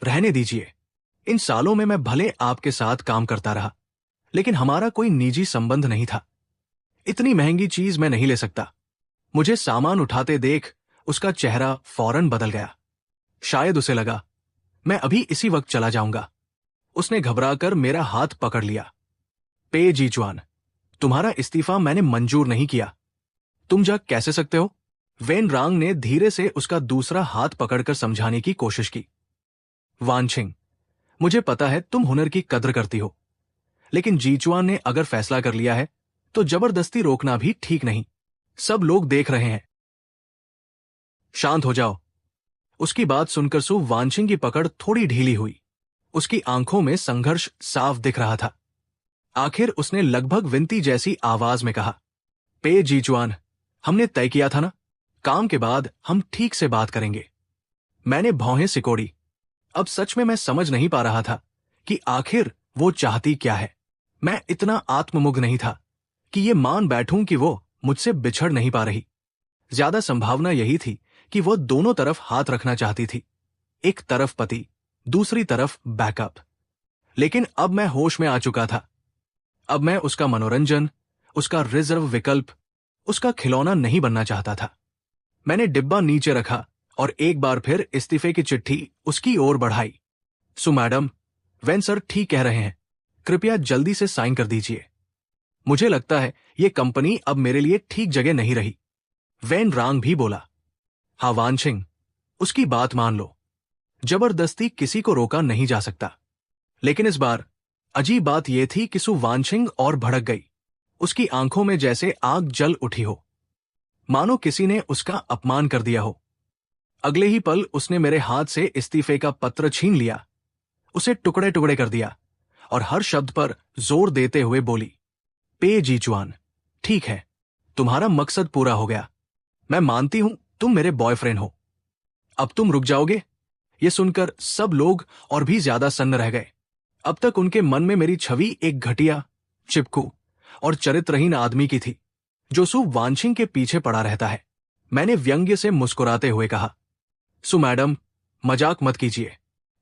रहने दीजिए। इन सालों में मैं भले आपके साथ काम करता रहा, लेकिन हमारा कोई निजी संबंध नहीं था। इतनी महंगी चीज मैं नहीं ले सकता। मुझे सामान उठाते देख उसका चेहरा फौरन बदल गया। शायद उसे लगा मैं अभी इसी वक्त चला जाऊंगा। उसने घबराकर मेरा हाथ पकड़ लिया। पे जीचुआन, तुम्हारा इस्तीफा मैंने मंजूर नहीं किया। तुम जा कैसे सकते हो? वेन रांग ने धीरे से उसका दूसरा हाथ पकड़कर समझाने की कोशिश की। वांशिंग, मुझे पता है तुम हुनर की कद्र करती हो, लेकिन जीचुआन ने अगर फैसला कर लिया है तो जबरदस्ती रोकना भी ठीक नहीं। सब लोग देख रहे हैं। शांत हो जाओ। उसकी बात सुनकर सु वांशिंग की पकड़ थोड़ी ढीली हुई। उसकी आंखों में संघर्ष साफ दिख रहा था। आखिर उसने लगभग विनती जैसी आवाज में कहा, पे जीचुआन, हमने तय किया था ना, काम के बाद हम ठीक से बात करेंगे। मैंने भौहें सिकोड़ी। अब सच में मैं समझ नहीं पा रहा था कि आखिर वो चाहती क्या है। मैं इतना आत्ममुग्ध नहीं था कि ये मान बैठूं कि वो मुझसे बिछड़ नहीं पा रही। ज्यादा संभावना यही थी कि वो दोनों तरफ हाथ रखना चाहती थी, एक तरफ पति, दूसरी तरफ बैकअप। लेकिन अब मैं होश में आ चुका था। अब मैं उसका मनोरंजन, उसका रिजर्व विकल्प, उसका खिलौना नहीं बनना चाहता था। मैंने डिब्बा नीचे रखा और एक बार फिर इस्तीफे की चिट्ठी उसकी ओर बढ़ाई। सु मैडम, वेन सर ठीक कह रहे हैं, कृपया जल्दी से साइन कर दीजिए। मुझे लगता है ये कंपनी अब मेरे लिए ठीक जगह नहीं रही। वेन रांग भी बोला, हाँ वांशिंग, उसकी बात मान लो। जबरदस्ती किसी को रोका नहीं जा सकता। लेकिन इस बार अजीब बात यह थी कि सु वांशिंग और भड़क गई। उसकी आंखों में जैसे आग जल उठी हो, मानो किसी ने उसका अपमान कर दिया हो। अगले ही पल उसने मेरे हाथ से इस्तीफे का पत्र छीन लिया, उसे टुकड़े टुकड़े कर दिया और हर शब्द पर जोर देते हुए बोली, पे जीचुआन, ठीक है, तुम्हारा मकसद पूरा हो गया। मैं मानती हूं तुम मेरे बॉयफ्रेंड हो। अब तुम रुक जाओगे? ये सुनकर सब लोग और भी ज्यादा सन्न रह गए। अब तक उनके मन में मेरी छवि एक घटिया, चिपकू और चरित्रहीन आदमी की थी, जो सु वांशिंग के पीछे पड़ा रहता है। मैंने व्यंग्य से मुस्कुराते हुए कहा, सु मैडम, मजाक मत कीजिए।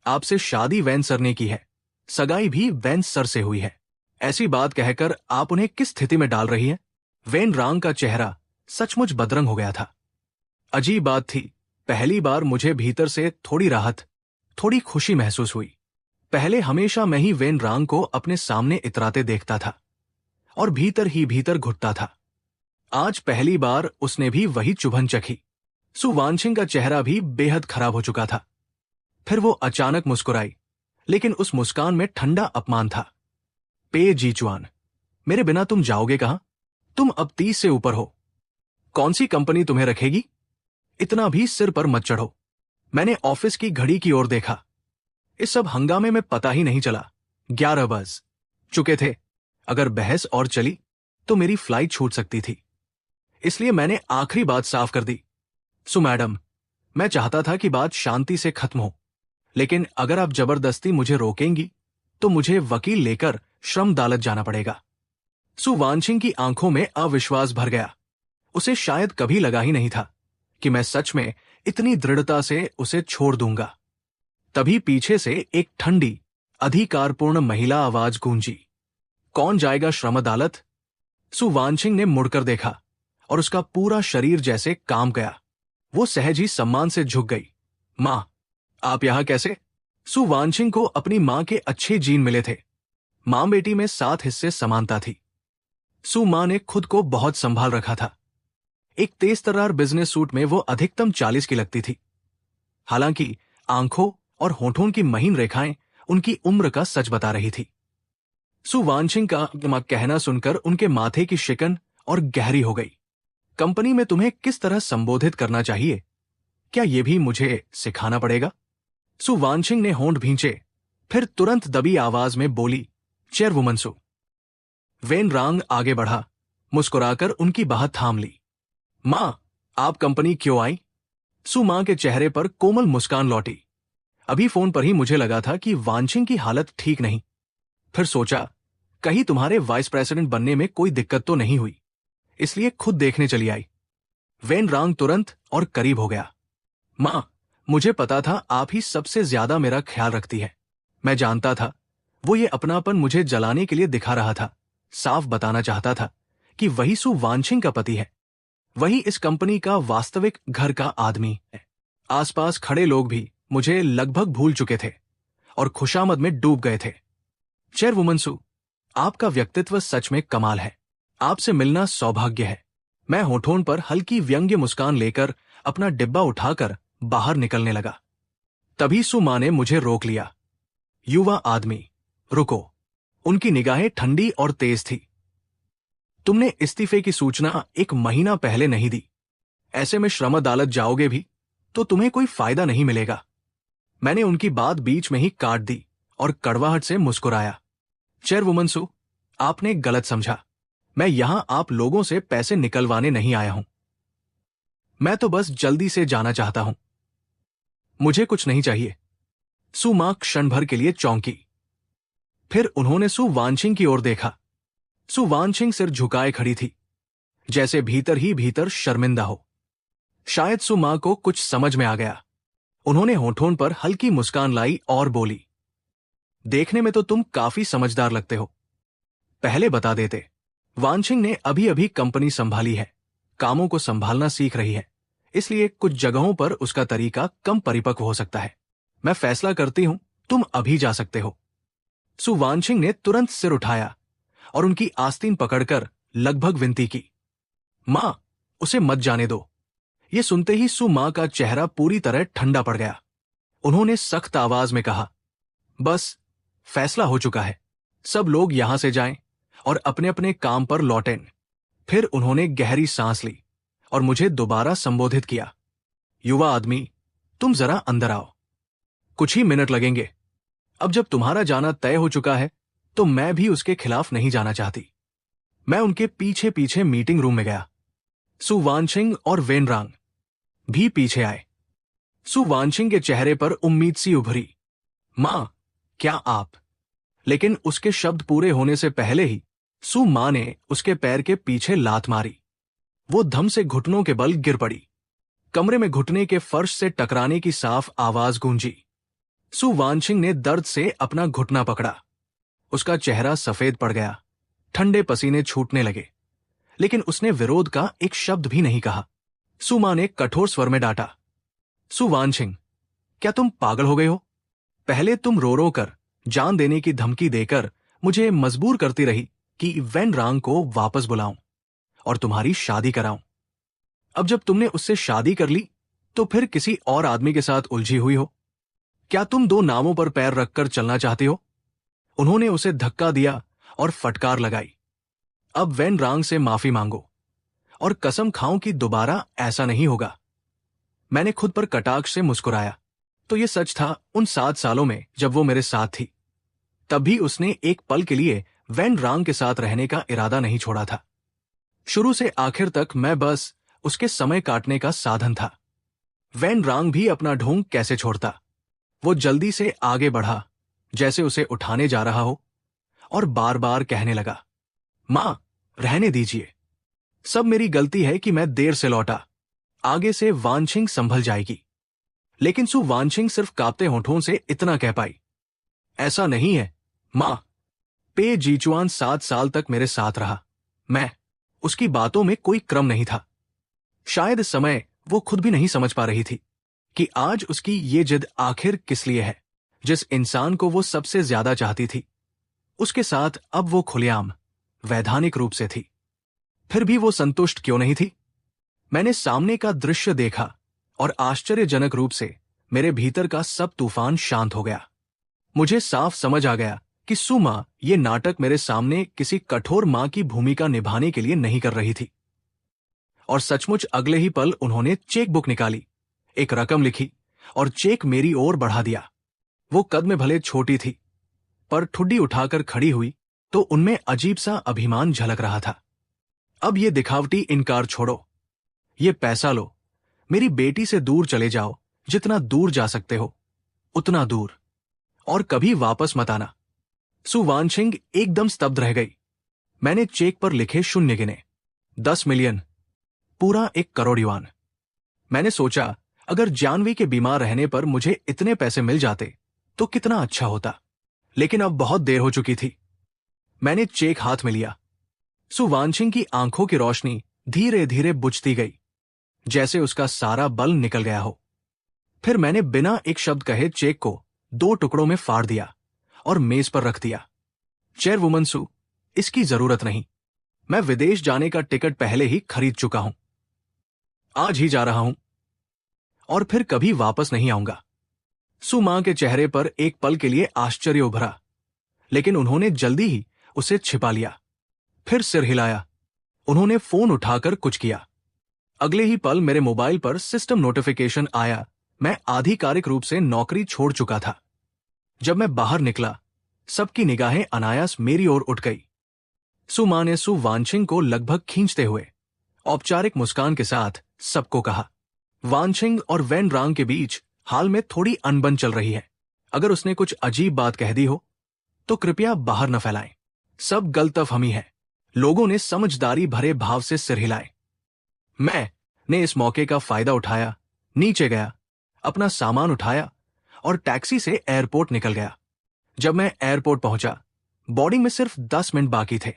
आपसे शादी वैन सर ने की है, सगाई भी वैन सर से हुई है। ऐसी बात कहकर आप उन्हें किस स्थिति में डाल रही हैं? वेन रांग का चेहरा सचमुच बदरंग हो गया था। अजीब बात थी, पहली बार मुझे भीतर से थोड़ी राहत, थोड़ी खुशी महसूस हुई। पहले हमेशा मैं ही वेन रांग को अपने सामने इतराते देखता था और भीतर ही भीतर घुटता था। आज पहली बार उसने भी वही चुभन चखी। सु वांशिंग का चेहरा भी बेहद खराब हो चुका था। फिर वो अचानक मुस्कुराई, लेकिन उस मुस्कान में ठंडा अपमान था। पे जीचुआन, मेरे बिना तुम जाओगे कहां? तुम अब 30 से ऊपर हो। कौन सी कंपनी तुम्हें रखेगी? इतना भी सिर पर मत चढ़ो। मैंने ऑफिस की घड़ी की ओर देखा। इस सब हंगामे में पता ही नहीं चला 11 बज चुके थे। अगर बहस और चली तो मेरी फ्लाइट छूट सकती थी। इसलिए मैंने आखिरी बात साफ कर दी, सु मैडम, मैं चाहता था कि बात शांति से खत्म हो, लेकिन अगर आप जबरदस्ती मुझे रोकेंगी तो मुझे वकील लेकर श्रम अदालत जाना पड़ेगा। सु वांशिंग की आंखों में अविश्वास भर गया। उसे शायद कभी लगा ही नहीं था कि मैं सच में इतनी दृढ़ता से उसे छोड़ दूंगा। तभी पीछे से एक ठंडी, अधिकारपूर्ण महिला आवाज गूंजी, कौन जाएगा श्रम अदालत? सु वानशिंग ने मुड़कर देखा और उसका पूरा शरीर जैसे काम गया। वो सहज ही सम्मान से झुक गई। मां, आप यहां कैसे? सु वानशिंग को अपनी मां के अच्छे जीन मिले थे। मां बेटी में 7 हिस्से समानता थी। सु मां ने खुद को बहुत संभाल रखा था। एक तेज तर्रार बिजनेस सूट में वो अधिकतम 40 की लगती थी। हालांकि आंखों और होठों की महीन रेखाएं उनकी उम्र का सच बता रही थी। सु वानशिंग का कहना सुनकर उनके माथे की शिकन और गहरी हो गई। कंपनी में तुम्हें किस तरह संबोधित करना चाहिए, क्या यह भी मुझे सिखाना पड़ेगा? सु वानशिंग ने होंठ भींचे, फिर तुरंत दबी आवाज में बोली, चेयरवुमन सु। वेन रांग आगे बढ़ा, मुस्कुराकर उनकी बाह थाम ली। मां, आप कंपनी क्यों आई? सु मां के चेहरे पर कोमल मुस्कान लौटी। अभी फोन पर ही मुझे लगा था कि वानशिंग की हालत ठीक नहीं। फिर सोचा, कहीं तुम्हारे वाइस प्रेसिडेंट बनने में कोई दिक्कत तो नहीं हुई, इसलिए खुद देखने चली आई। वेन रांग तुरंत और करीब हो गया। मां, मुझे पता था आप ही सबसे ज्यादा मेरा ख्याल रखती है। मैं जानता था वो ये अपनापन मुझे जलाने के लिए दिखा रहा था। साफ बताना चाहता था कि वही सु वानशिंग का पति है, वही इस कंपनी का वास्तविक घर का आदमी है। आसपास खड़े लोग भी मुझे लगभग भूल चुके थे और खुशामद में डूब गए थे। चेयरवुमन सु, आपका व्यक्तित्व सच में कमाल है। आपसे मिलना सौभाग्य है। मैं होठों पर हल्की व्यंग्य मुस्कान लेकर अपना डिब्बा उठाकर बाहर निकलने लगा। तभी सु मां ने मुझे रोक लिया। युवा आदमी, रुको। उनकी निगाहें ठंडी और तेज थी। तुमने इस्तीफे की सूचना 1 महीना पहले नहीं दी। ऐसे में श्रम अदालत जाओगे भी तो तुम्हें कोई फायदा नहीं मिलेगा। मैंने उनकी बात बीच में ही काट दी और कड़वाहट से मुस्कुराया। चेयरवुमन सु, आपने गलत समझा। मैं यहां आप लोगों से पैसे निकलवाने नहीं आया हूं। मैं तो बस जल्दी से जाना चाहता हूं। मुझे कुछ नहीं चाहिए। सु मां क्षण भर के लिए चौंकी। फिर उन्होंने सु वानशिंग की ओर देखा। सु वानशिंग सिर झुकाए खड़ी थी, जैसे भीतर ही भीतर शर्मिंदा हो। शायद सु मां को कुछ समझ में आ गया। उन्होंने होठों पर हल्की मुस्कान लाई और बोली, देखने में तो तुम काफी समझदार लगते हो। पहले बता देते। वानशिंग ने अभी अभी कंपनी संभाली है, कामों को संभालना सीख रही है, इसलिए कुछ जगहों पर उसका तरीका कम परिपक्व हो सकता है। मैं फैसला करती हूं, तुम अभी जा सकते हो। सु वानशिंग ने तुरंत सिर उठाया और उनकी आस्तीन पकड़कर लगभग विनती की। मां, उसे मत जाने दो। ये सुनते ही सु मां का चेहरा पूरी तरह ठंडा पड़ गया। उन्होंने सख्त आवाज में कहा, बस, फैसला हो चुका है। सब लोग यहां से जाएं और अपने अपने काम पर लौटें। फिर उन्होंने गहरी सांस ली और मुझे दोबारा संबोधित किया। युवा आदमी, तुम जरा अंदर आओ। कुछ ही मिनट लगेंगे। अब जब तुम्हारा जाना तय हो चुका है तो मैं भी उसके खिलाफ नहीं जाना चाहती। मैं उनके पीछे पीछे मीटिंग रूम में गया। सु वानशिंग और वेन रांग भी पीछे आए। सु वानशिंग के चेहरे पर उम्मीद सी उभरी। मां, क्या आप? लेकिन उसके शब्द पूरे होने से पहले ही सु मां ने उसके पैर के पीछे लात मारी। वो धम से घुटनों के बल गिर पड़ी। कमरे में घुटने के फर्श से टकराने की साफ आवाज गूंजी। सु वानशिंग ने दर्द से अपना घुटना पकड़ा। उसका चेहरा सफेद पड़ गया, ठंडे पसीने छूटने लगे, लेकिन उसने विरोध का एक शब्द भी नहीं कहा। सु मां ने कठोर स्वर में डांटा, सु वानशिंग, क्या तुम पागल हो गए हो? पहले तुम रो रो कर, जान देने की धमकी देकर मुझे मजबूर करती रही कि वेन रांग को वापस बुलाऊं और तुम्हारी शादी कराऊं। अब जब तुमने उससे शादी कर ली तो फिर किसी और आदमी के साथ उलझी हुई हो। क्या तुम 2 नावों पर पैर रखकर चलना चाहती हो? उन्होंने उसे धक्का दिया और फटकार लगाई। अब वेन रांग से माफी मांगो और कसम खाऊं कि दोबारा ऐसा नहीं होगा। मैंने खुद पर कटाक्ष से मुस्कुराया। तो यह सच था, उन 7 सालों में जब वो मेरे साथ थी, तब भी उसने एक पल के लिए वेन रांग के साथ रहने का इरादा नहीं छोड़ा था। शुरू से आखिर तक मैं बस उसके समय काटने का साधन था। वेन रांग भी अपना ढोंग कैसे छोड़ता। वो जल्दी से आगे बढ़ा, जैसे उसे उठाने जा रहा हो, और बार बार कहने लगा, मां, रहने दीजिए। सब मेरी गलती है कि मैं देर से लौटा। आगे से वानछिंग संभल जाएगी। लेकिन सु वानछिंग सिर्फ कांपते होठों से इतना कह पाई, ऐसा नहीं है मां। पे जीचुआन 7 साल तक मेरे साथ रहा। मैं उसकी बातों में कोई क्रम नहीं था। शायद इस समय वो खुद भी नहीं समझ पा रही थी कि आज उसकी ये जिद आखिर किस लिए है। जिस इंसान को वो सबसे ज्यादा चाहती थी, उसके साथ अब वो खुलेआम वैधानिक रूप से थी। फिर भी वो संतुष्ट क्यों नहीं थी? मैंने सामने का दृश्य देखा और आश्चर्यजनक रूप से मेरे भीतर का सब तूफान शांत हो गया। मुझे साफ समझ आ गया कि सु मां ये नाटक मेरे सामने किसी कठोर मां की भूमिका निभाने के लिए नहीं कर रही थी। और सचमुच अगले ही पल उन्होंने चेक बुक निकाली, एक रकम लिखी और चेक मेरी ओर बढ़ा दिया। वो कद में भले छोटी थी, पर ठुड्डी उठाकर खड़ी हुई तो उनमें अजीब सा अभिमान झलक रहा था। अब ये दिखावटी इनकार छोड़ो, ये पैसा लो, मेरी बेटी से दूर चले जाओ, जितना दूर जा सकते हो उतना दूर, और कभी वापस मत आना। सु वानछिंग एकदम स्तब्ध रह गई। मैंने चेक पर लिखे शून्य गिने। 10 मिलियन, पूरा 1 करोड़ युआन। मैंने सोचा, अगर जानवी के बीमार रहने पर मुझे इतने पैसे मिल जाते तो कितना अच्छा होता। लेकिन अब बहुत देर हो चुकी थी। मैंने चेक हाथ में लिया। सु वानछिंग की आंखों की रोशनी धीरे धीरे बुझती गई, जैसे उसका सारा बल निकल गया हो। फिर मैंने बिना एक शब्द कहे चेक को 2 टुकड़ों में फाड़ दिया और मेज पर रख दिया। चेयरवुमन सु, इसकी जरूरत नहीं। मैं विदेश जाने का टिकट पहले ही खरीद चुका हूं। आज ही जा रहा हूं और फिर कभी वापस नहीं आऊंगा। सु मां के चेहरे पर एक पल के लिए आश्चर्य उभरा, लेकिन उन्होंने जल्दी ही उसे छिपा लिया। फिर सिर हिलाया। उन्होंने फोन उठाकर कुछ किया। अगले ही पल मेरे मोबाइल पर सिस्टम नोटिफिकेशन आया। मैं आधिकारिक रूप से नौकरी छोड़ चुका था। जब मैं बाहर निकला, सबकी निगाहें अनायास मेरी ओर उठ गई। सु मां ने सु वानछिंग को लगभग खींचते हुए औपचारिक मुस्कान के साथ सबको कहा, वानछिंग और वैन रांग के बीच हाल में थोड़ी अनबन चल रही है। अगर उसने कुछ अजीब बात कह दी हो तो कृपया बाहर न फैलाएं। सब गलतफहमी है। लोगों ने समझदारी भरे भाव से सिर हिलाए। मैं इस मौके का फायदा उठाया, नीचे गया, अपना सामान उठाया और टैक्सी से एयरपोर्ट निकल गया। जब मैं एयरपोर्ट पहुंचा, बोर्डिंग में सिर्फ 10 मिनट बाकी थे।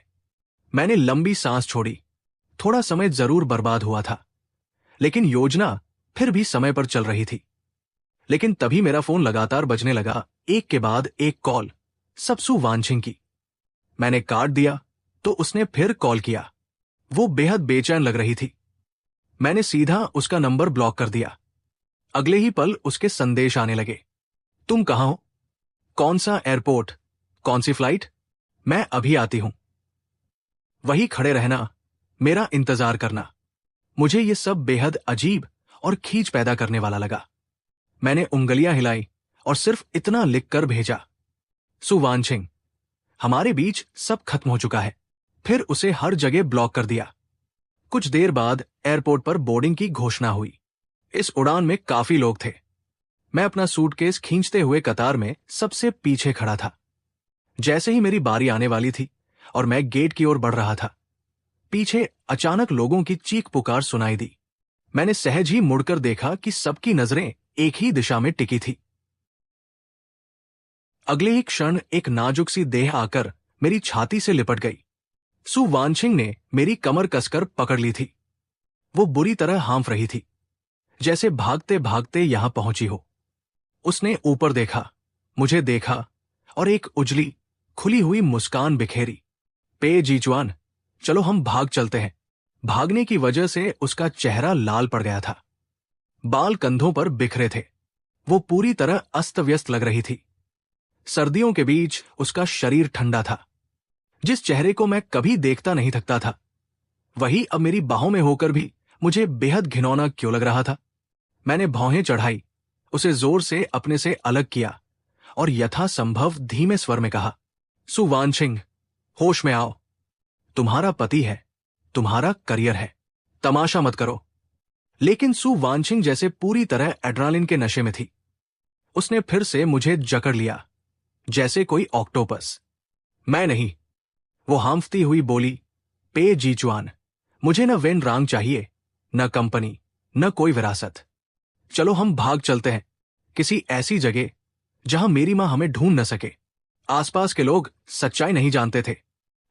मैंने लंबी सांस छोड़ी। थोड़ा समय जरूर बर्बाद हुआ था, लेकिन योजना फिर भी समय पर चल रही थी। लेकिन तभी मेरा फोन लगातार बजने लगा, एक के बाद एक कॉल, सब सु वानछिंग की। मैंने काट दिया तो उसने फिर कॉल किया। वो बेहद बेचैन लग रही थी। मैंने सीधा उसका नंबर ब्लॉक कर दिया। अगले ही पल उसके संदेश आने लगे, तुम कहां हो? कौन सा एयरपोर्ट? कौन सी फ्लाइट? मैं अभी आती हूं। वहीं खड़े रहना, मेरा इंतजार करना। मुझे ये सब बेहद अजीब और खींच पैदा करने वाला लगा। मैंने उंगलियां हिलाई और सिर्फ इतना लिखकर भेजा, सु वानछिंग, हमारे बीच सब खत्म हो चुका है। फिर उसे हर जगह ब्लॉक कर दिया। कुछ देर बाद एयरपोर्ट पर बोर्डिंग की घोषणा हुई। इस उड़ान में काफी लोग थे। मैं अपना सूटकेस खींचते हुए कतार में सबसे पीछे खड़ा था। जैसे ही मेरी बारी आने वाली थी और मैं गेट की ओर बढ़ रहा था, पीछे अचानक लोगों की चीख पुकार सुनाई दी। मैंने सहज ही मुड़कर देखा कि सबकी नजरें एक ही दिशा में टिकी थी। अगले ही क्षण एक नाजुक सी देह आकर मेरी छाती से लिपट गई। सु वानछिंग ने मेरी कमर कसकर पकड़ ली थी। वो बुरी तरह हांफ रही थी, जैसे भागते भागते यहां पहुंची हो। उसने ऊपर देखा, मुझे देखा और एक उजली खुली हुई मुस्कान बिखेरी। पे जीचुआन, चलो हम भाग चलते हैं। भागने की वजह से उसका चेहरा लाल पड़ गया था। बाल कंधों पर बिखरे थे। वो पूरी तरह अस्त व्यस्त लग रही थी। सर्दियों के बीच उसका शरीर ठंडा था। जिस चेहरे को मैं कभी देखता नहीं थकता था, वही अब मेरी बाहों में होकर भी मुझे बेहद घिनौना क्यों लग रहा था। मैंने भौहें चढ़ाई, उसे जोर से अपने से अलग किया और यथासंभव धीमे स्वर में कहा, सु वानछिंग, होश में आओ। तुम्हारा पति है, तुम्हारा करियर है, तमाशा मत करो। लेकिन सु वानछिंग जैसे पूरी तरह एड्रेनलिन के नशे में थी। उसने फिर से मुझे जकड़ लिया, जैसे कोई ऑक्टोपस। मैं नहीं, वो हांफती हुई बोली, पे जीचुआन, मुझे न वेन रांग चाहिए, न कंपनी, न कोई विरासत। चलो हम भाग चलते हैं किसी ऐसी जगह जहां मेरी मां हमें ढूंढ न सके। आसपास के लोग सच्चाई नहीं जानते थे।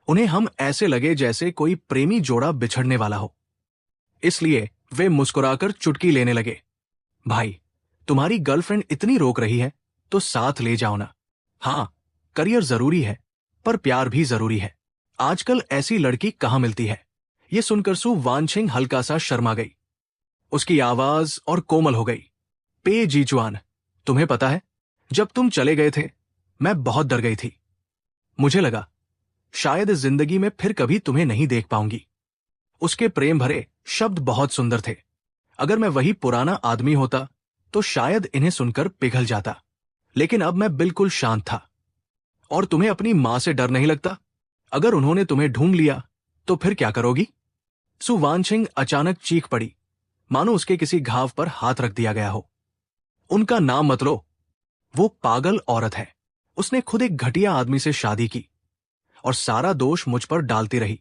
उन्हें हम ऐसे लगे जैसे कोई प्रेमी जोड़ा बिछड़ने वाला हो। इसलिए वे मुस्कुराकर चुटकी लेने लगे। भाई, तुम्हारी गर्लफ्रेंड इतनी रोक रही है तो साथ ले जाओ ना। हाँ, करियर जरूरी है, पर प्यार भी जरूरी है। आजकल ऐसी लड़की कहाँ मिलती है। ये सुनकर सु वानछिंग हल्का सा शर्मा गई। उसकी आवाज और कोमल हो गई। पे जीचुआन, तुम्हें पता है, जब तुम चले गए थे मैं बहुत डर गई थी। मुझे लगा शायद इस जिंदगी में फिर कभी तुम्हें नहीं देख पाऊंगी। उसके प्रेम भरे शब्द बहुत सुंदर थे। अगर मैं वही पुराना आदमी होता तो शायद इन्हें सुनकर पिघल जाता, लेकिन अब मैं बिल्कुल शांत था। और तुम्हें अपनी मां से डर नहीं लगता? अगर उन्होंने तुम्हें ढूंढ लिया तो फिर क्या करोगी? सु वानछिंग अचानक चीख पड़ी, मानो उसके किसी घाव पर हाथ रख दिया गया हो। उनका नाम मत लो। वो पागल औरत है। उसने खुद एक घटिया आदमी से शादी की और सारा दोष मुझ पर डालती रही।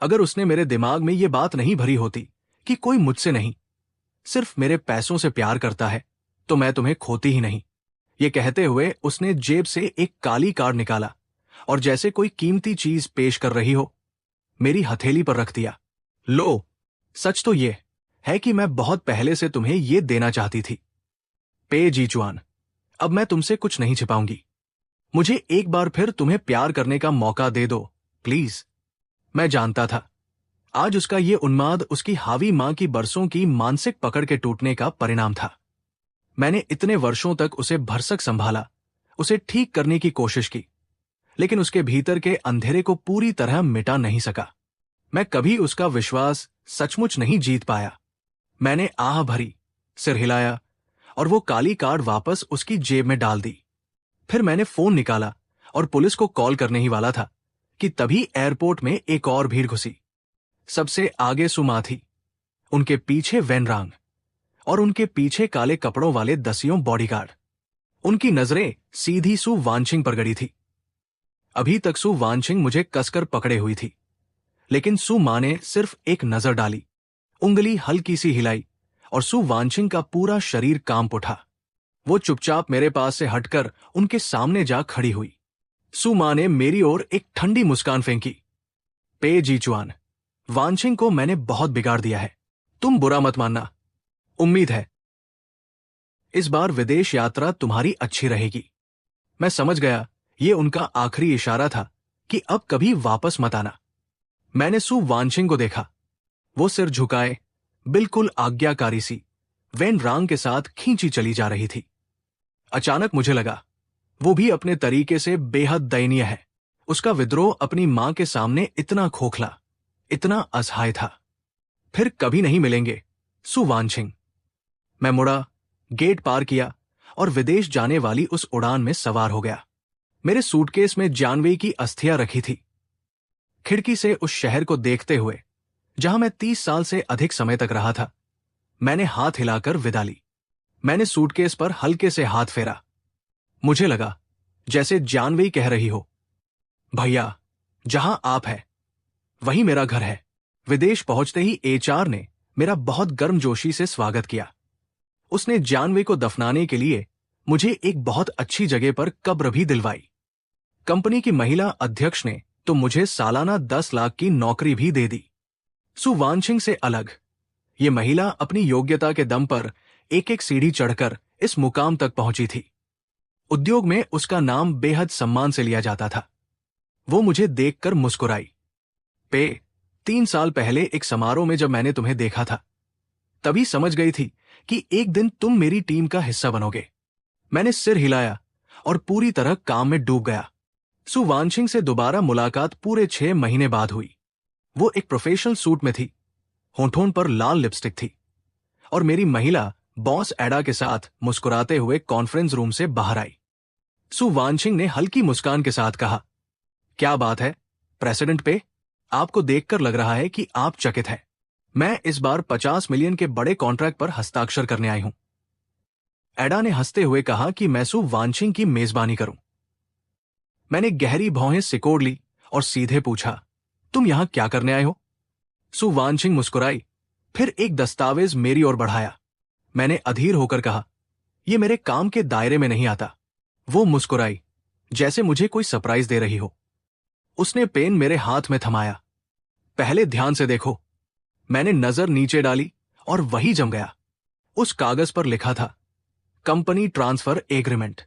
अगर उसने मेरे दिमाग में ये बात नहीं भरी होती कि कोई मुझसे नहीं, सिर्फ मेरे पैसों से प्यार करता है, तो मैं तुम्हें खोती ही नहीं। ये कहते हुए उसने जेब से एक काली कार्ड निकाला और जैसे कोई कीमती चीज पेश कर रही हो, मेरी हथेली पर रख दिया। लो, सच तो ये है कि मैं बहुत पहले से तुम्हें ये देना चाहती थी। पे जीचुआन, अब मैं तुमसे कुछ नहीं छिपाऊंगी। मुझे एक बार फिर तुम्हें प्यार करने का मौका दे दो, प्लीज। मैं जानता था आज उसका ये उन्माद उसकी हावी मां की बरसों की मानसिक पकड़ के टूटने का परिणाम था। मैंने इतने वर्षों तक उसे भरसक संभाला, उसे ठीक करने की कोशिश की, लेकिन उसके भीतर के अंधेरे को पूरी तरह मिटा नहीं सका। मैं कभी उसका विश्वास सचमुच नहीं जीत पाया। मैंने आह भरी, सिर हिलाया और वो काली कार्ड वापस उसकी जेब में डाल दी। फिर मैंने फोन निकाला और पुलिस को कॉल करने ही वाला था कि तभी एयरपोर्ट में एक और भीड़ घुसी। सबसे आगे सुमा थी, उनके पीछे वेनरांग और उनके पीछे काले कपड़ों वाले दसियों बॉडीगार्ड। उनकी नजरें सीधी सु वानछिंग पर गड़ी थी। अभी तक सु वानछिंग मुझे कसकर पकड़े हुई थी, लेकिन सु मां ने सिर्फ एक नजर डाली, उंगली हल्की सी हिलाई और सु वानछिंग का पूरा शरीर कांप उठा। वो चुपचाप मेरे पास से हटकर उनके सामने जा खड़ी हुई। सु मां ने मेरी ओर एक ठंडी मुस्कान फेंकी। पे जीचुआन, वानछिंग को मैंने बहुत बिगाड़ दिया है, तुम बुरा मत मानना। उम्मीद है इस बार विदेश यात्रा तुम्हारी अच्छी रहेगी। मैं समझ गया ये उनका आखिरी इशारा था कि अब कभी वापस मत आना। मैंने सु वानछिंग को देखा। वो सिर झुकाए, बिल्कुल आज्ञाकारी सी, वेन रांग के साथ खींची चली जा रही थी। अचानक मुझे लगा वो भी अपने तरीके से बेहद दयनीय है। उसका विद्रोह अपनी मां के सामने इतना खोखला, इतना असहाय था। फिर कभी नहीं मिलेंगे, सु वानछिंग। मैं मुड़ा, गेट पार किया और विदेश जाने वाली उस उड़ान में सवार हो गया। मेरे सूटकेस में जानवी की अस्थियां रखी थी। खिड़की से उस शहर को देखते हुए, जहां मैं 30 साल से अधिक समय तक रहा था, मैंने हाथ हिलाकर विदा ली। मैंने सूटकेस पर हल्के से हाथ फेरा। मुझे लगा जैसे जानवी कह रही हो, भैया, जहां आप हैं वहीं मेरा घर है। विदेश पहुंचते ही एचआर ने मेरा बहुत गर्मजोशी से स्वागत किया। उसने जानवी को दफनाने के लिए मुझे एक बहुत अच्छी जगह पर कब्र भी दिलवाई। कंपनी की महिला अध्यक्ष ने तो मुझे सालाना 10 लाख की नौकरी भी दे दी। सु वानछिंग से अलग, ये महिला अपनी योग्यता के दम पर एक एक सीढ़ी चढ़कर इस मुकाम तक पहुंची थी। उद्योग में उसका नाम बेहद सम्मान से लिया जाता था। वो मुझे देखकर मुस्कुराई। पे, 3 साल पहले एक समारोह में जब मैंने तुम्हें देखा था, तभी समझ गई थी कि एक दिन तुम मेरी टीम का हिस्सा बनोगे। मैंने सिर हिलाया और पूरी तरह काम में डूब गया। सु वानछिंग से दोबारा मुलाकात पूरे 6 महीने बाद हुई। वो एक प्रोफेशनल सूट में थी, होठों पर लाल लिपस्टिक थी और मेरी महिला बॉस एडा के साथ मुस्कुराते हुए कॉन्फ्रेंस रूम से बाहर आई। सु वानछिंग ने हल्की मुस्कान के साथ कहा, क्या बात है प्रेसिडेंट पे, आपको देखकर लग रहा है कि आप चकित हैं। मैं इस बार 50 मिलियन के बड़े कॉन्ट्रैक्ट पर हस्ताक्षर करने आई हूं। एडा ने हंसते हुए कहा कि मैं सु वानछिंग की मेजबानी करूं। मैंने गहरी भौहें सिकोड़ ली और सीधे पूछा, तुम यहां क्या करने आए हो? सु वानछिंग मुस्कुराई, फिर एक दस्तावेज मेरी ओर बढ़ाया। मैंने अधीर होकर कहा, यह मेरे काम के दायरे में नहीं आता। वो मुस्कुराई, जैसे मुझे कोई सरप्राइज दे रही हो। उसने पेन मेरे हाथ में थमाया। पहले ध्यान से देखो। मैंने नजर नीचे डाली और वही जम गया। उस कागज पर लिखा था, कंपनी ट्रांसफर एग्रीमेंट।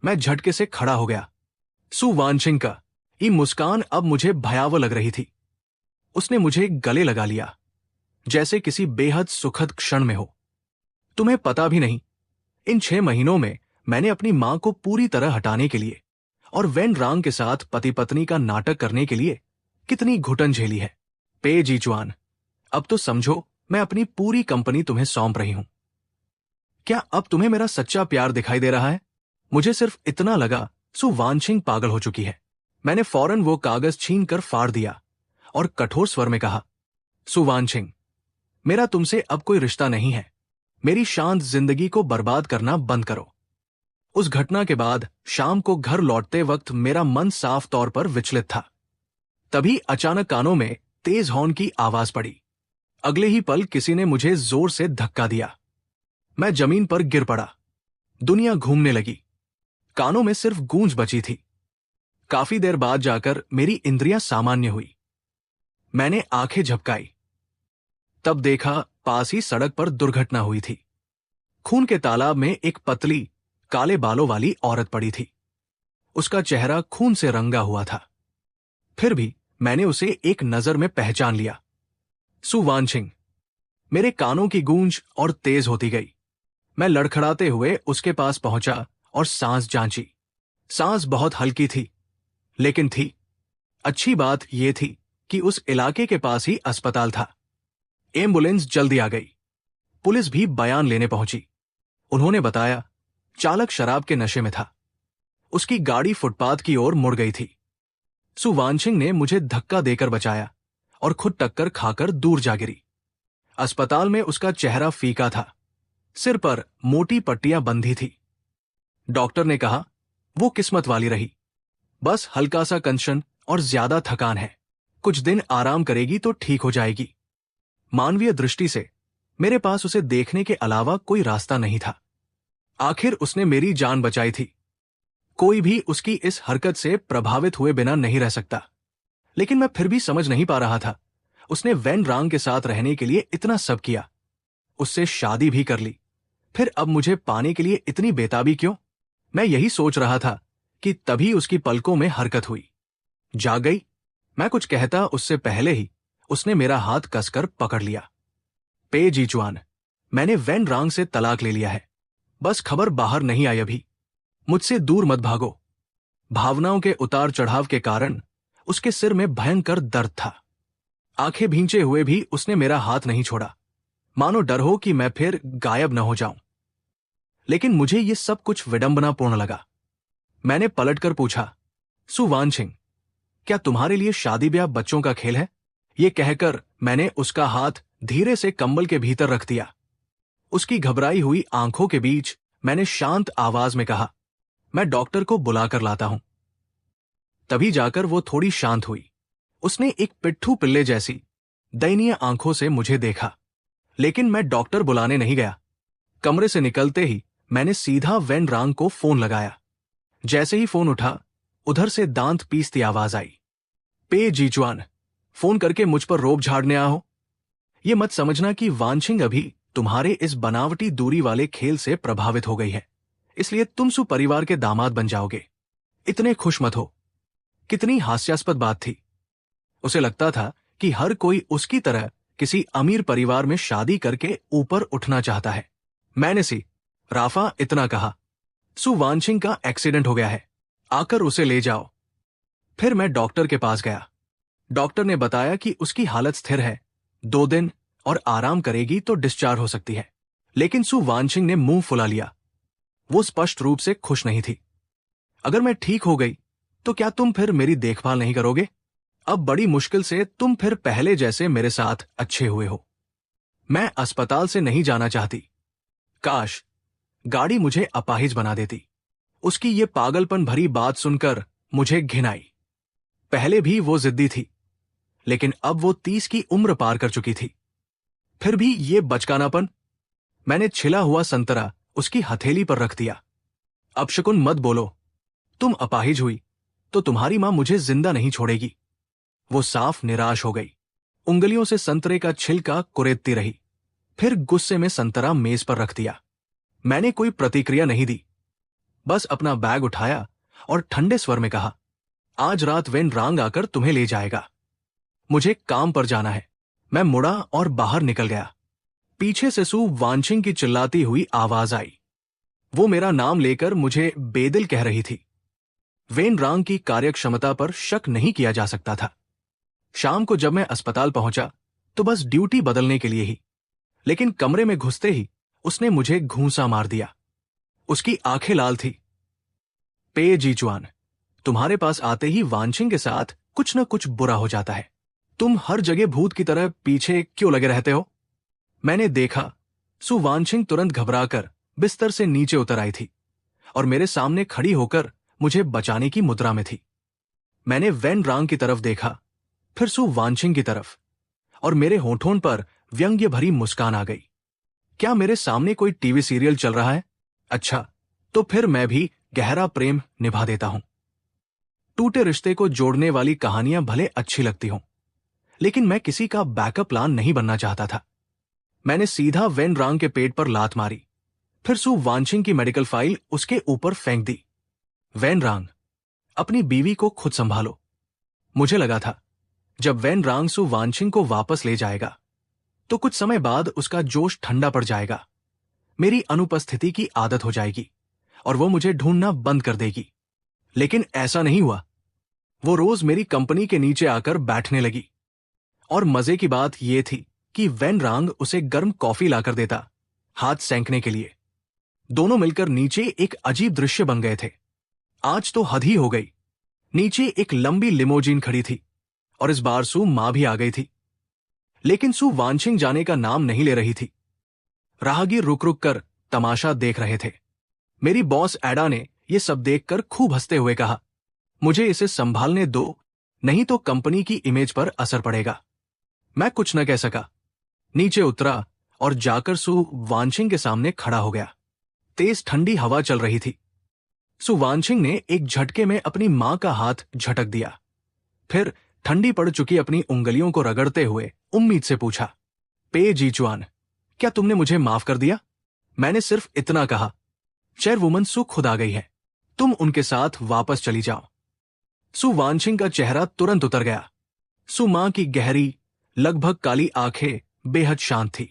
मैं झटके से खड़ा हो गया। सु वानशिंग का ये मुस्कान अब मुझे भयावह लग रही थी। उसने मुझे गले लगा लिया, जैसे किसी बेहद सुखद क्षण में हो। तुम्हें पता भी नहीं, इन 6 महीनों में मैंने अपनी मां को पूरी तरह हटाने के लिए और वेन रांग के साथ पति पत्नी का नाटक करने के लिए कितनी घुटन झेली है। पे जीचुआन, अब तो समझो मैं अपनी पूरी कंपनी तुम्हें सौंप रही हूं। क्या अब तुम्हें मेरा सच्चा प्यार दिखाई दे रहा है? मुझे सिर्फ इतना लगा सु वानशिंग पागल हो चुकी है। मैंने फौरन वो कागज छीनकर फाड़ दिया और कठोर स्वर में कहा, सु वानशिंग, मेरा तुमसे अब कोई रिश्ता नहीं है। मेरी शांत जिंदगी को बर्बाद करना बंद करो। उस घटना के बाद शाम को घर लौटते वक्त मेरा मन साफ तौर पर विचलित था। तभी अचानक कानों में तेज हॉर्न की आवाज पड़ी। अगले ही पल किसी ने मुझे जोर से धक्का दिया। मैं जमीन पर गिर पड़ा। दुनिया घूमने लगी। कानों में सिर्फ गूंज बची थी। काफी देर बाद जाकर मेरी इंद्रियां सामान्य हुई। मैंने आंखें झपकाई। तब देखा पास ही सड़क पर दुर्घटना हुई थी। खून के तालाब में एक पतली काले बालों वाली औरत पड़ी थी। उसका चेहरा खून से रंगा हुआ था। फिर भी मैंने उसे एक नजर में पहचान लिया। सु वानशिंग। मेरे कानों की गूंज और तेज होती गई। मैं लड़खड़ाते हुए उसके पास पहुंचा और सांस जांची। सांस बहुत हल्की थी, लेकिन थी। अच्छी बात यह थी कि उस इलाके के पास ही अस्पताल था। एम्बुलेंस जल्दी आ गई। पुलिस भी बयान लेने पहुंची। उन्होंने बताया, चालक शराब के नशे में था। उसकी गाड़ी फुटपाथ की ओर मुड़ गई थी। सु वानशिंग ने मुझे धक्का देकर बचाया और खुद टक्कर खाकर दूर जा गिरी। अस्पताल में उसका चेहरा फीका था। सिर पर मोटी पट्टियां बंधी थी। डॉक्टर ने कहा, वो किस्मत वाली रही। बस हल्का सा कंशन और ज्यादा थकान है। कुछ दिन आराम करेगी तो ठीक हो जाएगी। मानवीय दृष्टि से मेरे पास उसे देखने के अलावा कोई रास्ता नहीं था। आखिर उसने मेरी जान बचाई थी। कोई भी उसकी इस हरकत से प्रभावित हुए बिना नहीं रह सकता। लेकिन मैं फिर भी समझ नहीं पा रहा था, उसने वेन रांग के साथ रहने के लिए इतना सब किया, उससे शादी भी कर ली, फिर अब मुझे पाने के लिए इतनी बेताबी क्यों? मैं यही सोच रहा था कि तभी उसकी पलकों में हरकत हुई। जाग गई। मैं कुछ कहता उससे पहले ही उसने मेरा हाथ कसकर पकड़ लिया। पे जीचुआन, मैंने वेन रांग से तलाक ले लिया है। बस खबर बाहर नहीं आई अभी। मुझसे दूर मत भागो। भावनाओं के उतार चढ़ाव के कारण उसके सिर में भयंकर दर्द था। आंखें भींचे हुए भी उसने मेरा हाथ नहीं छोड़ा, मानो डर हो कि मैं फिर गायब न हो जाऊं। लेकिन मुझे ये सब कुछ विडंबनापूर्ण लगा। मैंने पलटकर पूछा, सु वानशिंग, क्या तुम्हारे लिए शादी ब्याह बच्चों का खेल है? ये कहकर मैंने उसका हाथ धीरे से कंबल के भीतर रख दिया। उसकी घबराई हुई आंखों के बीच मैंने शांत आवाज में कहा, मैं डॉक्टर को बुलाकर लाता हूं। तभी जाकर वो थोड़ी शांत हुई। उसने एक पिट्ठू पिल्ले जैसी दयनीय आंखों से मुझे देखा। लेकिन मैं डॉक्टर बुलाने नहीं गया। कमरे से निकलते ही मैंने सीधा वेन रांग को फोन लगाया। जैसे ही फोन उठा, उधर से दांत पीसती आवाज आई, पे जीचुआन, फोन करके मुझ पर रोब झाड़ने आ हो? ये मत समझना कि वानशिंग अभी तुम्हारे इस बनावटी दूरी वाले खेल से प्रभावित हो गई है, इसलिए तुम सु परिवार के दामाद बन जाओगे। इतने खुश मत हो। कितनी हास्यास्पद बात थी। उसे लगता था कि हर कोई उसकी तरह किसी अमीर परिवार में शादी करके ऊपर उठना चाहता है। मैंने सी राफा इतना कहा, सु वानशिंग का एक्सीडेंट हो गया है, आकर उसे ले जाओ। फिर मैं डॉक्टर के पास गया। डॉक्टर ने बताया कि उसकी हालत स्थिर है, 2 दिन और आराम करेगी तो डिस्चार्ज हो सकती है। लेकिन सु वानशिंग ने मुंह फुला लिया। वो स्पष्ट रूप से खुश नहीं थी। अगर मैं ठीक हो गई तो क्या तुम फिर मेरी देखभाल नहीं करोगे? अब बड़ी मुश्किल से तुम फिर पहले जैसे मेरे साथ अच्छे हुए हो। मैं अस्पताल से नहीं जाना चाहती। काश गाड़ी मुझे अपाहिज बना देती। उसकी ये पागलपन भरी बात सुनकर मुझे घिन आई। पहले भी वो जिद्दी थी, लेकिन अब वो 30 की उम्र पार कर चुकी थी। फिर भी ये बचकानापन। मैंने छिला हुआ संतरा उसकी हथेली पर रख दिया। अपशकुन मत बोलो, तुम अपाहिज हुई तो तुम्हारी मां मुझे जिंदा नहीं छोड़ेगी। वो साफ निराश हो गई, उंगलियों से संतरे का छिलका कुरेदती रही, फिर गुस्से में संतरा मेज पर रख दिया। मैंने कोई प्रतिक्रिया नहीं दी, बस अपना बैग उठाया और ठंडे स्वर में कहा, आज रात वेन रांग आकर तुम्हें ले जाएगा, मुझे काम पर जाना है। मैं मुड़ा और बाहर निकल गया। पीछे से सू वांशिंग की चिल्लाती हुई आवाज आई। वो मेरा नाम लेकर मुझे बेदिल कह रही थी। वेन रांग की कार्यक्षमता पर शक नहीं किया जा सकता था। शाम को जब मैं अस्पताल पहुंचा तो बस ड्यूटी बदलने के लिए ही, लेकिन कमरे में घुसते ही उसने मुझे घूंसा मार दिया। उसकी आंखें लाल थी। पे जीचुआन, तुम्हारे पास आते ही वांशिंग के साथ कुछ न कुछ बुरा हो जाता है। तुम हर जगह भूत की तरह पीछे क्यों लगे रहते हो? मैंने देखा सु वांशिंग तुरंत घबराकर बिस्तर से नीचे उतर आई थी और मेरे सामने खड़ी होकर मुझे बचाने की मुद्रा में थी। मैंने वेन रांग की तरफ देखा, फिर सु वांशिंग की तरफ, और मेरे होठों पर व्यंग्य भरी मुस्कान आ गई। क्या मेरे सामने कोई टीवी सीरियल चल रहा है? अच्छा, तो फिर मैं भी गहरा प्रेम निभा देता हूं। टूटे रिश्ते को जोड़ने वाली कहानियां भले अच्छी लगती हों, लेकिन मैं किसी का बैकअप प्लान नहीं बनना चाहता था। मैंने सीधा वेन रांग के पेट पर लात मारी, फिर सु वांशिंग की मेडिकल फाइल उसके ऊपर फेंक दी। वेन रांग, अपनी बीवी को खुद संभालो। मुझे लगा था जब वेन रांग सु वांशिंग को वापस ले जाएगा तो कुछ समय बाद उसका जोश ठंडा पड़ जाएगा, मेरी अनुपस्थिति की आदत हो जाएगी और वो मुझे ढूंढना बंद कर देगी। लेकिन ऐसा नहीं हुआ। वो रोज मेरी कंपनी के नीचे आकर बैठने लगी, और मजे की बात यह थी कि वेन रांग उसे गर्म कॉफी लाकर देता, हाथ सेंकने के लिए। दोनों मिलकर नीचे एक अजीब दृश्य बन गए थे। आज तो हद ही हो गई। नीचे एक लंबी लिमोजीन खड़ी थी और इस बार सु मां भी आ गई थी, लेकिन सु वांशिंग जाने का नाम नहीं ले रही थी। राहगीर रुक रुक कर तमाशा देख रहे थे। मेरी बॉस एडा ने यह सब देखकर खूब हंसते हुए कहा, मुझे इसे संभालने दो, नहीं तो कंपनी की इमेज पर असर पड़ेगा। मैं कुछ न कह सका, नीचे उतरा और जाकर सु वांशिंग के सामने खड़ा हो गया। तेज ठंडी हवा चल रही थी। सु वांशिंग ने एक झटके में अपनी मां का हाथ झटक दिया, फिर ठंडी पड़ चुकी अपनी उंगलियों को रगड़ते हुए उम्मीद से पूछा, पे जीचुआन, क्या तुमने मुझे माफ कर दिया? मैंने सिर्फ इतना कहा, चेयरवुमन सु खुद आ गई है, तुम उनके साथ वापस चली जाओ। सु वांशिंग का चेहरा तुरंत उतर गया। सु मां की गहरी, लगभग काली आंखें बेहद शांत थी,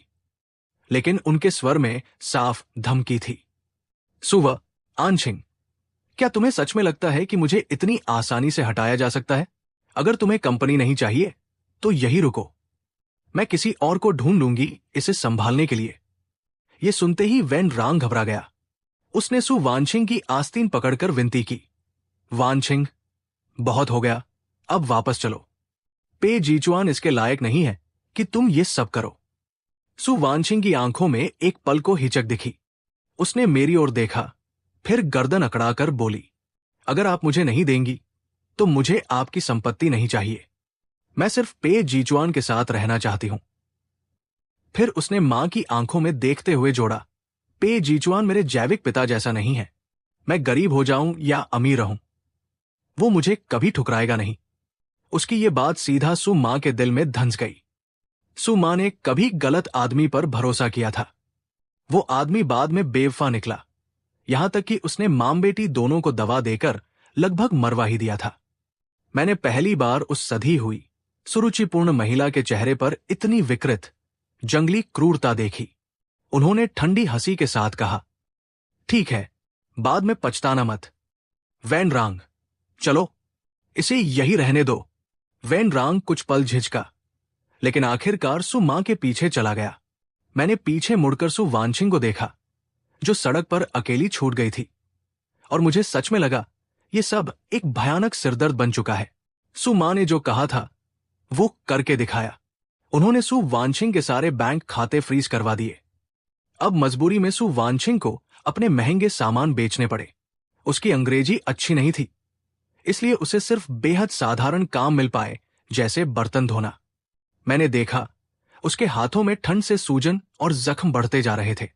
लेकिन उनके स्वर में साफ धमकी थी। सुव आंशिंग, क्या तुम्हें सच में लगता है कि मुझे इतनी आसानी से हटाया जा सकता है? अगर तुम्हें कंपनी नहीं चाहिए तो यही रुको, मैं किसी और को ढूंढ लूंगी इसे संभालने के लिए। यह सुनते ही वेन रांग घबरा गया। उसने सु वांशिंग की आस्तीन पकड़कर विनती की, वांशिंग, बहुत हो गया, अब वापस चलो। पे जीचुआन इसके लायक नहीं है कि तुम ये सब करो। सु वांशिंग की आंखों में एक पल को हिचक दिखी। उसने मेरी ओर देखा, फिर गर्दन अकड़ाकर बोली, अगर आप मुझे नहीं देंगी तो मुझे आपकी संपत्ति नहीं चाहिए। मैं सिर्फ पे जीचुआन के साथ रहना चाहती हूं। फिर उसने मां की आंखों में देखते हुए जोड़ा, पे जीचुआन मेरे जैविक पिता जैसा नहीं है। मैं गरीब हो जाऊं या अमीर रहूं, वो मुझे कभी ठुकराएगा नहीं। उसकी ये बात सीधा सु मां के दिल में धंस गई। सु मां ने कभी गलत आदमी पर भरोसा किया था। वो आदमी बाद में बेवफा निकला, यहां तक कि उसने मां बेटी दोनों को दवा देकर लगभग मरवा ही दिया था। मैंने पहली बार उस सधी हुई, सुरुचिपूर्ण महिला के चेहरे पर इतनी विकृत, जंगली क्रूरता देखी। उन्होंने ठंडी हंसी के साथ कहा, ठीक है, बाद में पछताना मत। वेन रांग, चलो, इसे यही रहने दो। वेन रांग कुछ पल झिझका, लेकिन आखिरकार सु मां के पीछे चला गया। मैंने पीछे मुड़कर सु वांशिंग को देखा, जो सड़क पर अकेली छूट गई थी, और मुझे सच में लगा ये सब एक भयानक सिरदर्द बन चुका है। सु मां ने जो कहा था वो करके दिखाया। उन्होंने सु वांशिंग के सारे बैंक खाते फ्रीज करवा दिए। अब मजबूरी में सु वांशिंग को अपने महंगे सामान बेचने पड़े। उसकी अंग्रेजी अच्छी नहीं थी, इसलिए उसे सिर्फ बेहद साधारण काम मिल पाए, जैसे बर्तन धोना। मैंने देखा उसके हाथों में ठंड से सूजन और जख्म बढ़ते जा रहे थे,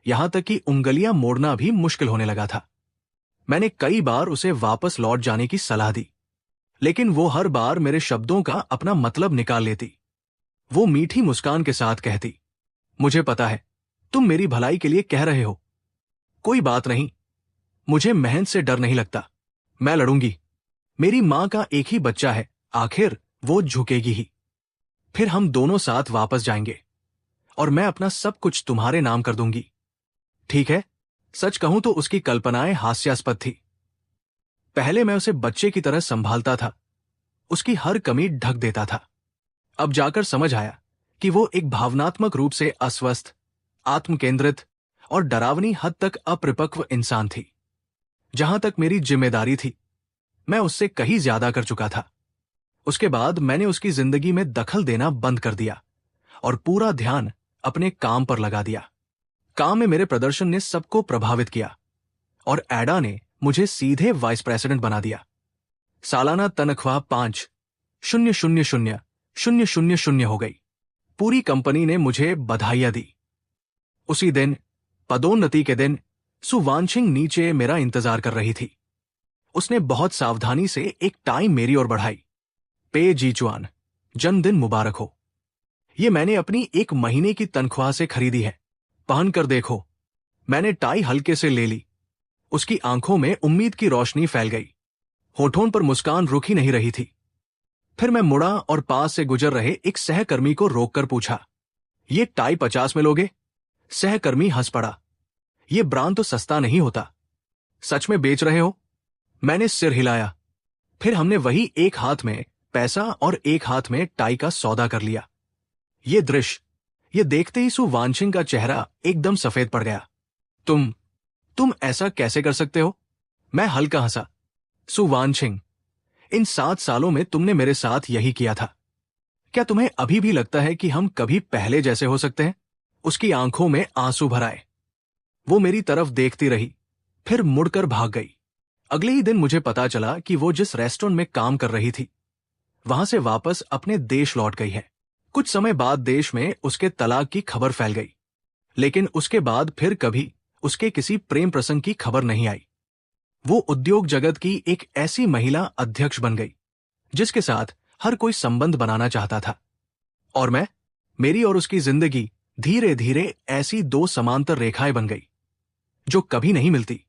यहां तक कि उंगलियां मोड़ना भी मुश्किल होने लगा था। मैंने कई बार उसे वापस लौट जाने की सलाह दी, लेकिन वो हर बार मेरे शब्दों का अपना मतलब निकाल लेती। वो मीठी मुस्कान के साथ कहती, मुझे पता है, तुम मेरी भलाई के लिए कह रहे हो। कोई बात नहीं, मुझे मेहनत से डर नहीं लगता। मैं लड़ूंगी। मेरी मां का एक ही बच्चा है, आखिर वो झुकेगी ही। फिर हम दोनों साथ वापस जाएंगे और मैं अपना सब कुछ तुम्हारे नाम कर दूंगी। ठीक है? सच कहूं तो उसकी कल्पनाएं हास्यास्पद थी। पहले मैं उसे बच्चे की तरह संभालता था, उसकी हर कमी ढक देता था। अब जाकर समझ आया कि वो एक भावनात्मक रूप से अस्वस्थ, आत्मकेंद्रित और डरावनी हद तक अपरिपक्व इंसान थी। जहां तक मेरी जिम्मेदारी थी, मैं उससे कहीं ज्यादा कर चुका था। उसके बाद मैंने उसकी जिंदगी में दखल देना बंद कर दिया और पूरा ध्यान अपने काम पर लगा दिया। काम में मेरे प्रदर्शन ने सबको प्रभावित किया और एडा ने मुझे सीधे वाइस प्रेसिडेंट बना दिया। सालाना तनख्वाह 5,000,000 हो गई। पूरी कंपनी ने मुझे बधाइयां दी। उसी दिन, पदोन्नति के दिन, सु वानछिंग नीचे मेरा इंतजार कर रही थी। उसने बहुत सावधानी से एक टाई मेरी ओर बढ़ाई। पे जीचुआन, जन्मदिन मुबारक हो। ये मैंने अपनी 1 महीने की तनख्वाह से खरीदी है। पहन कर देखो। मैंने टाई हल्के से ले ली। उसकी आंखों में उम्मीद की रोशनी फैल गई। होठों पर मुस्कान रुकी नहीं रही थी। फिर मैं मुड़ा और पास से गुजर रहे एक सहकर्मी को रोककर पूछा, ये टाई 50 में लोगे? सहकर्मी हंस पड़ा। ये ब्रांड तो सस्ता नहीं होता। सच में बेच रहे हो? मैंने सिर हिलाया। फिर हमने वही एक हाथ में पैसा और एक हाथ में टाई का सौदा कर लिया। ये दृश्य, ये देखते ही सु वानछिंग का चेहरा एकदम सफेद पड़ गया। तुम ऐसा कैसे कर सकते हो? मैं हल्का हंसा। सु वानछिंग, इन 7 सालों में तुमने मेरे साथ यही किया था। क्या तुम्हें अभी भी लगता है कि हम कभी पहले जैसे हो सकते हैं? उसकी आंखों में आंसू भर आए। वो मेरी तरफ देखती रही, फिर मुड़कर भाग गई। अगले ही दिन मुझे पता चला कि वो जिस रेस्टोरेंट में काम कर रही थी, वहां से वापस अपने देश लौट गई है। कुछ समय बाद देश में उसके तलाक की खबर फैल गई, लेकिन उसके बाद फिर कभी उसके किसी प्रेम प्रसंग की खबर नहीं आई। वो उद्योग जगत की एक ऐसी महिला अध्यक्ष बन गई जिसके साथ हर कोई संबंध बनाना चाहता था। और मेरी और उसकी जिंदगी धीरे धीरे ऐसी 2 समांतर रेखाएं बन गई जो कभी नहीं मिलती।